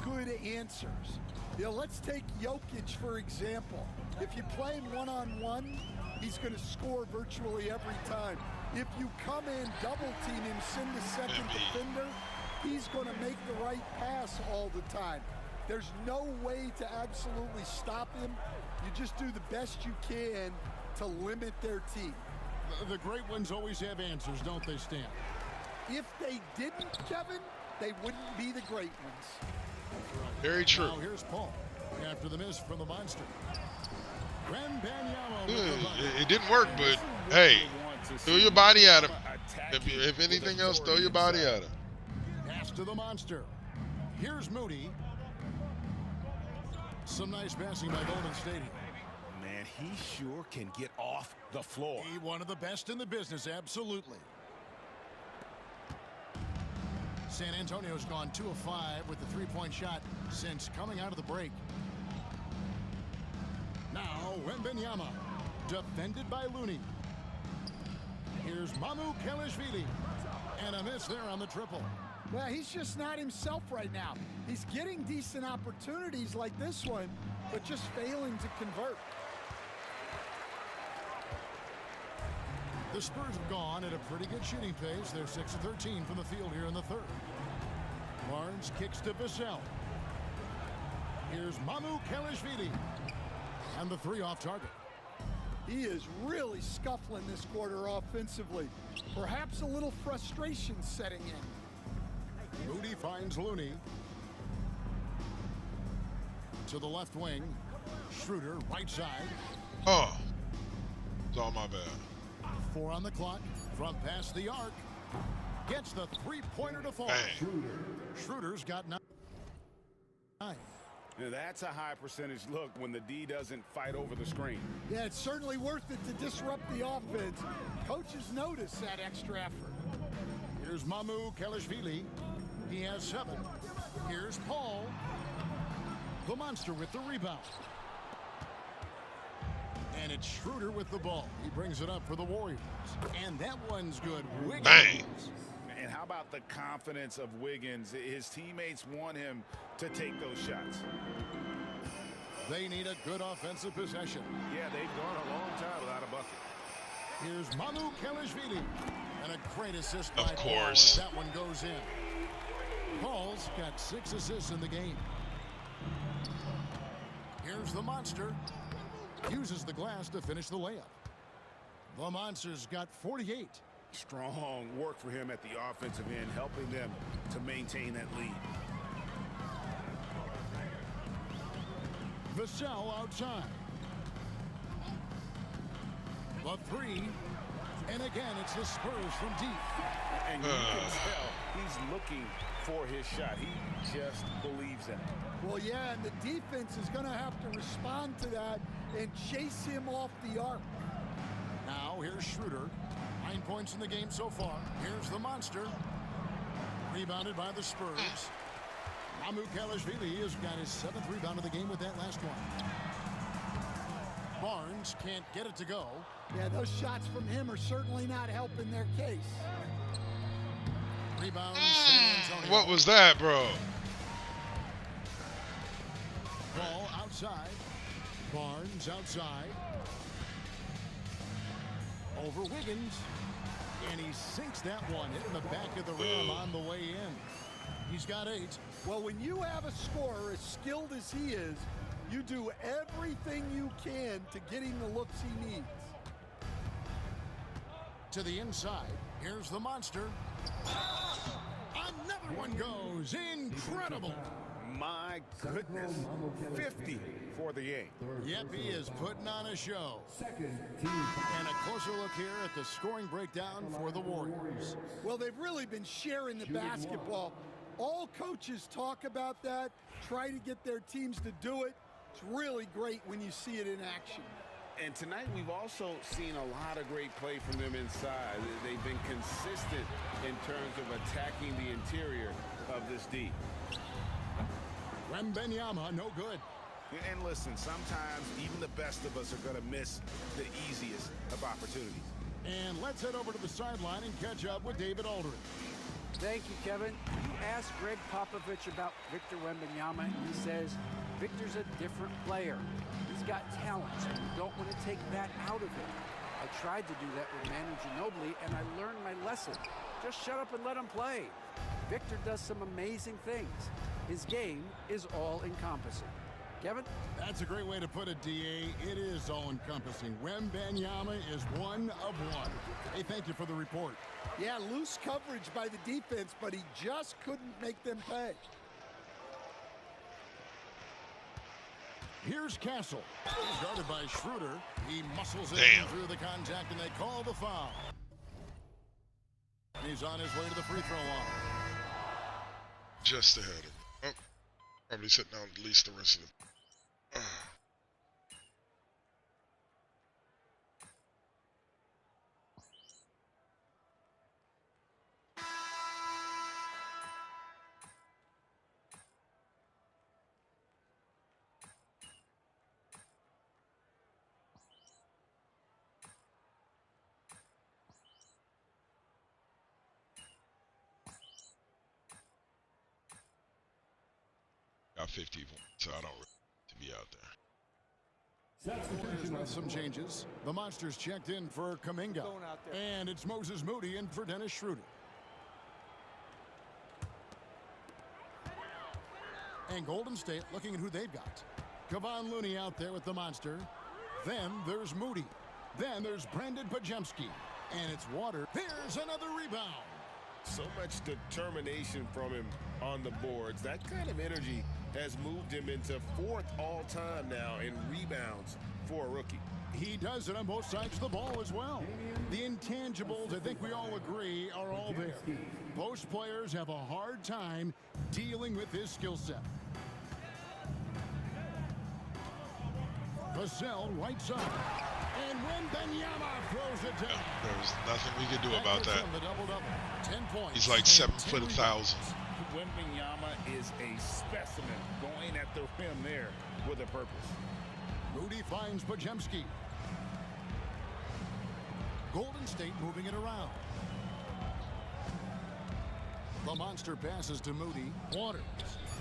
good answers. You know, let's take Jokic, for example. If you play him one-on-one, he's going to score virtually every time. If you come in, double-team him, send the second defender, he's going to make the right pass all the time. There's no way to absolutely stop him. You just do the best you can to limit their team. The great ones always have answers, don't they, Stan? If they didn't, Kevin, they wouldn't be the great ones. Very true. Now here's Paul after the miss from the monster. It didn't work, but hey, throw your body at him. If anything else, throw your body at him. Pass to the monster. Here's Moody. Some nice passing by Golden State. Man, he sure can get off the floor. He one of the best in the business, absolutely. San Antonio's gone 2 of 5 with the three-point shot since coming out of the break. Now Wembanyama, defended by Looney. Here's Mamu Kelishvili, and a miss there on the triple. Well, he's just not himself right now. He's getting decent opportunities like this one, but just failing to convert. The Spurs have gone at a pretty good shooting pace. They're 6 of 13 from the field here in the third. Barnes kicks to Vassell. Here's MyCareer. And the three off target. He is really scuffling this quarter offensively. Perhaps a little frustration setting in. Moody finds Looney. To the left wing. Schroeder, right side. Oh. It's all my bad. 4 on the clock. From past the arc. Gets the three-pointer to fall. Bang. Schroeder's got 9. Now that's a high percentage look when the D doesn't fight over the screen. Yeah, it's certainly worth it to disrupt the offense. Coaches notice that extra effort. Here's MyCareer. He has 7. Here's Paul. The monster with the rebound. And it's Schroeder with the ball. He brings it up for the Warriors. And that one's good. Wiggins. Bang. And how about the confidence of Wiggins? His teammates want him to take those shots. They need a good offensive possession. Yeah, they've gone a long time without a bucket. Here's MyCareer. And a great assist by Of course. Paul as that one goes in. Paul's got 6 assists in the game. Here's the monster. Uses the glass to finish the layup. The monster's got 48. Strong work for him at the offensive end, helping them to maintain that lead. Vassell outside. The 3. And again, it's the Spurs from deep. And you can tell he's looking for his shot. He just believes in it. Well, yeah, and the defense is going to have to respond to that and chase him off the arc. Now, here's Schroeder. 9 points in the game so far. Here's the monster. Rebounded by the Spurs. MyCareer has got his 7th rebound of the game with that last one. Barnes can't get it to go. Yeah, those shots from him are certainly not helping their case. Rebound, San Antonio. What was that, bro? Ball outside. Barnes outside. Over Wiggins. And he sinks that one, hitting the back of the rim on the way in. He's got 8. Well, when you have a scorer as skilled as he is, you do everything you can to get him the looks he needs. To the inside. Here's the monster. Another one goes. Incredible. My goodness. 50 for the game. Yep, he is putting on a show. And a closer look here at the scoring breakdown for the Warriors. Well, they've really been sharing the basketball. All coaches talk about that, try to get their teams to do it. It's really great when you see it in action. And tonight we've also seen a lot of great play from them inside. They've been consistent in terms of attacking the interior of this D. Wembanyama, no good. And listen, sometimes even the best of us are going to miss the easiest of opportunities. And let's head over to the sideline and catch up with David Aldridge. Thank you, Kevin. You asked Greg Popovich about Victor Wembanyama, and he says Victor's a different player. He's got talent, so you don't want to take that out of him. I tried to do that with Manu Ginobili, and I learned my lesson. Just shut up and let him play. Victor does some amazing things. His game is all-encompassing. Kevin? That's a great way to put it, D.A. It is all-encompassing. Wembanyama is one of one. Hey, thank you for the report. Yeah, loose coverage by the defense, but he just couldn't make them pay. Here's Castle. He's guarded by Schroeder. He muscles in through the contact, and they call the foul. He's on his way to the free throw line. Just ahead of him. Oh, probably sitting down at least the rest of the. Got 50 points, so I don't really need to be out there. Warriors with some changes. The Monsters checked in for Kuminga. And it's Moses Moody in for Dennis Schroeder. And Golden State looking at who they've got. Kevon Looney out there with the Monster. Then there's Moody. Then there's Brandon Pajemski. And it's Water. There's another rebound. So much determination from him on the boards. That kind of energy has moved him into 4th all-time now in rebounds for a rookie. He does it on both sides of the ball as well. The intangibles, I think we all agree, are all there. Most players have a hard time dealing with his skill set. Vassell right side. And Wembanyama throws it down. There's nothing we can do about that. The double-double. 10 points. He's like 7 foot 1,000. Wembanyama is a specimen going at the rim there with a purpose. Moody finds Pajemski. Golden State moving it around. The Monster passes to Moody. Waters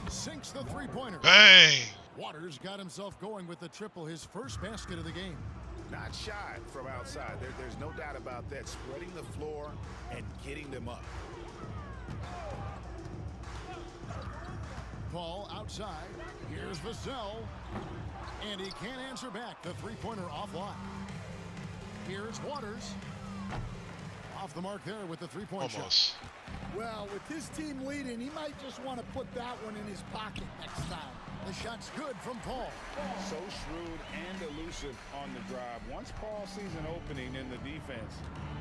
sinks the three-pointer. Bang! Waters got himself going with the triple, his first basket of the game. Not shy from outside. There's no doubt about that. Spreading the floor and getting them up. Paul outside. Here's Vassell. And he can't answer back. The three-pointer offline. Here's Waters. Off the mark there with the three-point shot. Well, with his team leading, he might just want to put that one in his pocket next time. The shot's good from Paul. So shrewd and elusive on the drive. Once Paul sees an opening in the defense,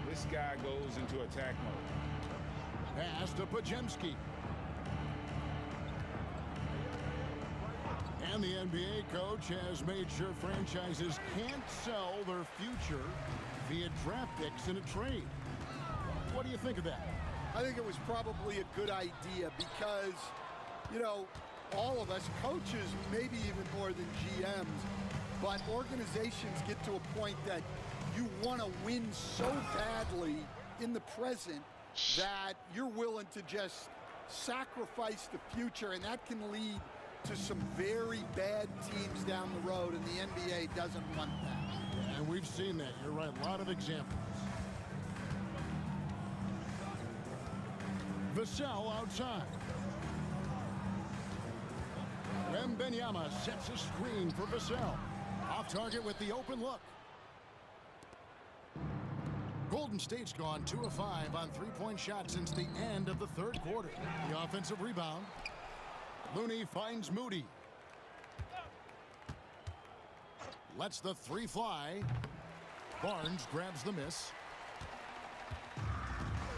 this guy goes into attack mode. Pass to Pajemski. And the NBA coach has made sure franchises can't sell their future via draft picks in a trade. What do you think of that? I think it was probably a good idea because, you know, all of us, coaches, maybe even more than GMs, but organizations get to a point that you want to win so badly in the present that you're willing to just sacrifice the future, and that can lead to some very bad teams down the road, and the NBA doesn't want that. And we've seen that. You're right. A lot of examples. Vassell outside. Wembanyama sets a screen for Vassell. Off target with the open look. Golden State's gone 2 of 5 on three-point shots since the end of the third quarter. The offensive rebound. Looney finds Moody. Lets the three fly. Barnes grabs the miss.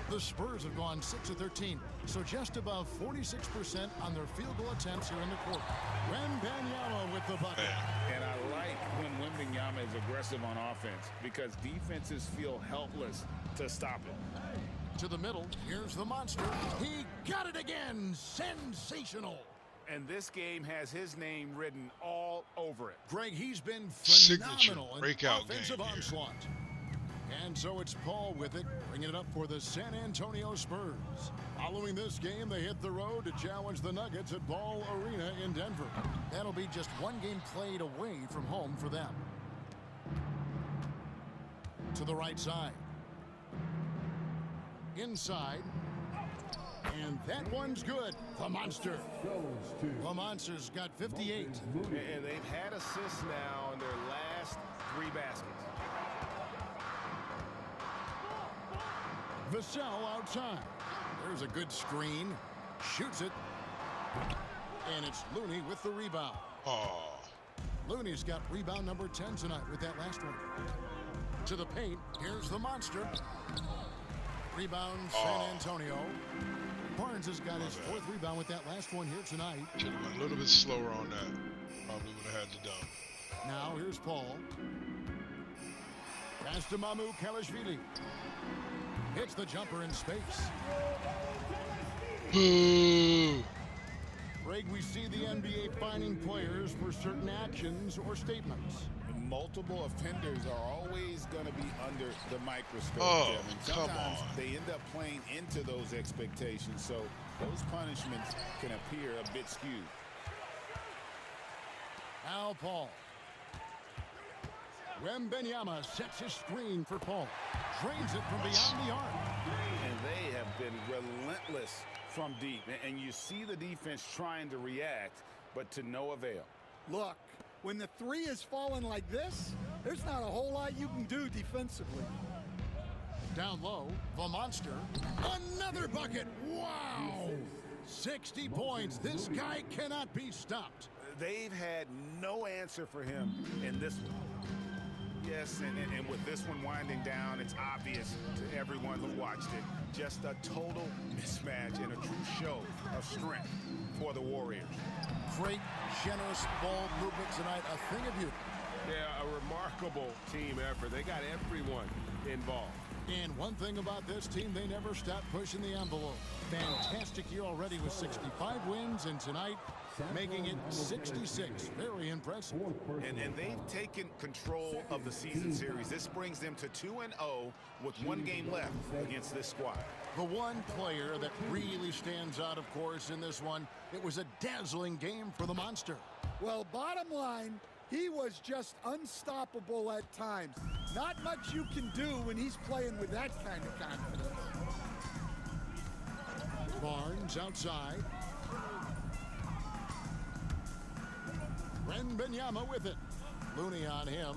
The Spurs have gone 6 of 13, so just above 46% on their field goal attempts here in the quarter. Wembanyama with the bucket. And I like when Wembanyama is aggressive on offense because defenses feel helpless to stop it. To the middle, here's the Monster. He got it again. Sensational. And this game has his name written all over it. Greg, he's been Signature phenomenal in breakout offensive game onslaught. And so it's Paul with it, bringing it up for the San Antonio Spurs. Following this game, they hit the road to challenge the Nuggets at Ball Arena in Denver. That'll be just one game played away from home for them. To the right side. Inside. And that one's good. The Monster. The Monster's got 58. And they've had assists now in their last 3 baskets. Vassell outside. There's a good screen. Shoots it. And it's Looney with the rebound. Oh. Looney's got rebound number 10 tonight with that last one. To the paint. Here's the Monster. Rebound San Antonio. Barnes has got his 4th rebound with that last one here tonight. Should have been a little bit slower on that. Probably would have had to dunk. Now here's Paul. Pass to Mamu Kalashvili. Hits the jumper in space. Greg, we see the NBA fining players for certain actions or statements. Multiple offenders are always going to be under the microscope. Oh, sometimes they end up playing into those expectations, so those punishments can appear a bit skewed. Now Paul. Wembanyama sets his screen for Paul. Drains it from beyond the arc. And they have been relentless from deep. And you see the defense trying to react, but to no avail. Look, when the three is falling like this, there's not a whole lot you can do defensively. Down low, the monster. Another bucket. Wow! 60 points. This guy cannot be stopped. They've had no answer for him in this one. Yes, and with this one winding down, it's obvious to everyone who watched it. Just a total mismatch and a true show of strength for the Warriors. Great, generous ball movement tonight. A thing of beauty. Yeah, a remarkable team effort. They got everyone involved. And one thing about this team, they never stop pushing the envelope. Fantastic year already with 65 wins, and tonight making it 66. Very impressive. And they've taken control of the season series. This brings them to 2-0 with one game left against this squad. The one player that really stands out, of course, in this one, it was a dazzling game for the monster. Well, bottom line, he was just unstoppable at times. Not much you can do when he's playing with that kind of confidence. Barnes outside. Wembanyama with it. Looney on him.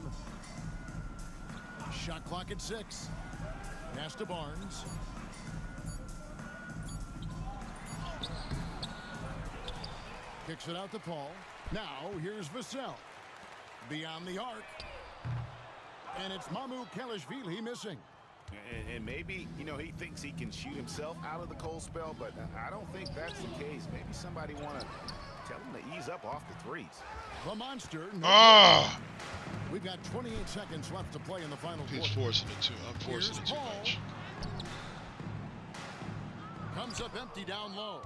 Shot clock at 6. Pass to Barnes. Kicks it out to Paul. Now here's Vassell. Beyond the arc. And it's Mamu Kelishvili missing. And maybe, you know, he thinks he can shoot himself out of the cold spell, but I don't think that's the case. Maybe somebody want to tell him to ease up off the threes. The monster. We've got 28 seconds left to play in the final quarter. He's forcing it too. I'm forcing it too much. Comes up empty down low.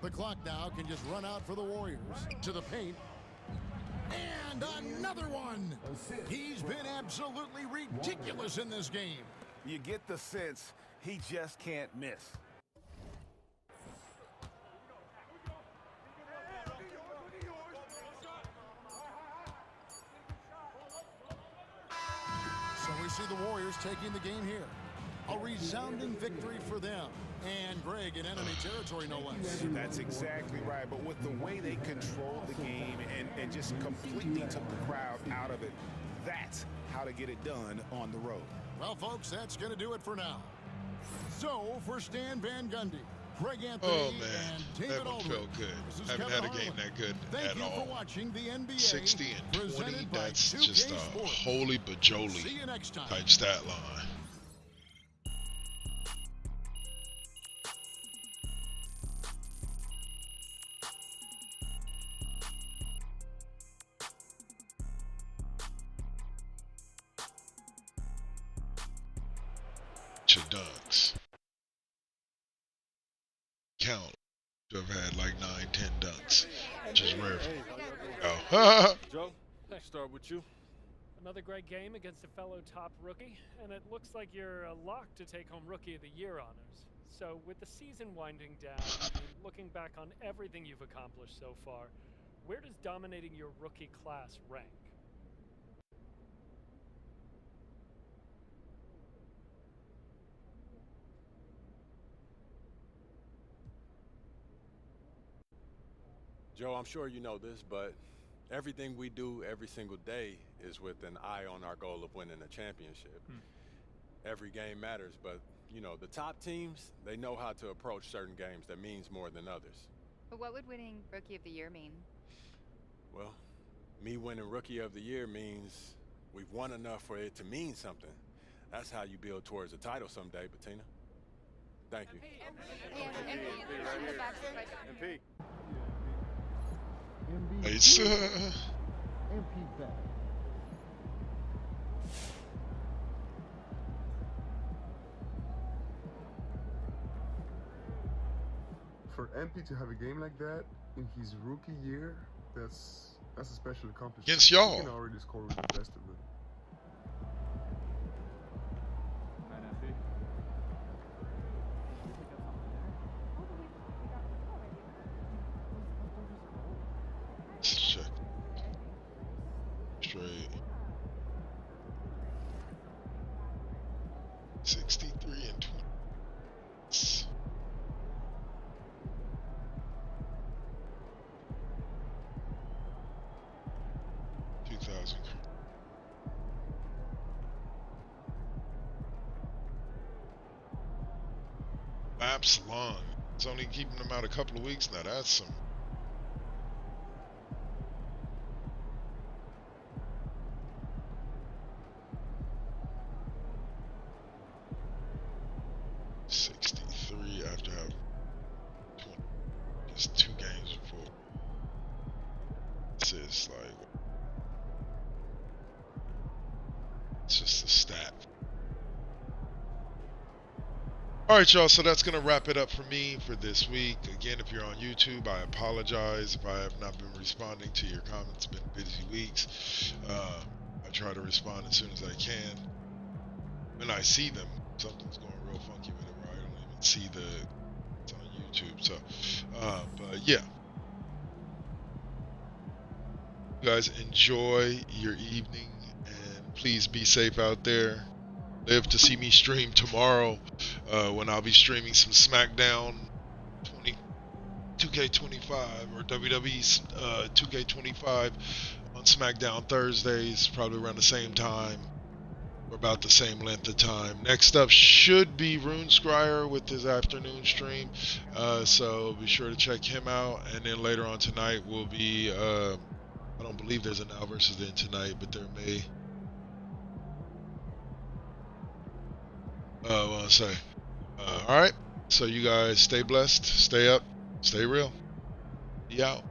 The clock now can just run out for the Warriors. To the paint. And another one. He's been absolutely ridiculous in this game. You get the sense he just can't miss. So we see the Warriors taking the game here. A resounding victory for them. And Greg in enemy territory, no less. That's exactly right. But with the way they controlled the game and just completely took the crowd out of it, that's how to get it done on the road. Well, folks, that's going to do it for now. So, for Stan Van Gundy, Greg Anthony, and David that one Aldridge, felt good. this is Haven't Kevin had a game Harlan. that good Thank at you all. for watching the NBA 60 and 20, presented by that's 2K just a Sports. holy bajoli See you next time. type stat line. Your dunks count to have had like 9-10 dunks, which is rare. Oh. Joe, let's start with you. Another great game against a fellow top rookie, and it looks like you're a lock to take home Rookie of the Year honors. So with the season winding down, and looking back on everything you've accomplished so far, where does dominating your rookie class rank? Joe, I'm sure you know this, but everything we do every single day is with an eye on our goal of winning a championship. Every game matters, but, you know, the top teams, they know how to approach certain games that means more than others. But what would winning Rookie of the Year mean? Well, me winning Rookie of the Year means we've won enough for it to mean something. That's how you build towards a title someday, Bettina. Thank you. MP. It's MP back. For MP to have a game like that in his rookie year, that's a special accomplishment. Against y'all. He can already score with the best of them. 63 and 20. 2,000. Maps long. It's only keeping them out a couple of weeks now. That's some. After having 20, just 2 games before. This is like, it's just a stat. Alright, y'all, so that's going to wrap it up for me for this week. Again, if you're on YouTube, I apologize if I have not been responding to your comments. It's been busy weeks. I try to respond as soon as I can. When I see them, something's going real funky with it, where I don't even see it's on YouTube. So, but yeah. You guys enjoy your evening, and please be safe out there. Live to see me stream tomorrow, when I'll be streaming some SmackDown 2K25 or WWE 2K25 on SmackDown Thursdays, probably around the same time. We're about the same length of time. Next up should be Rune Scryer with his afternoon stream, so be sure to check him out. And then later on tonight will be, I don't believe there's a Now versus Then tonight, but there may. Well, say. All right. So you guys stay blessed, stay up, stay real. Be out.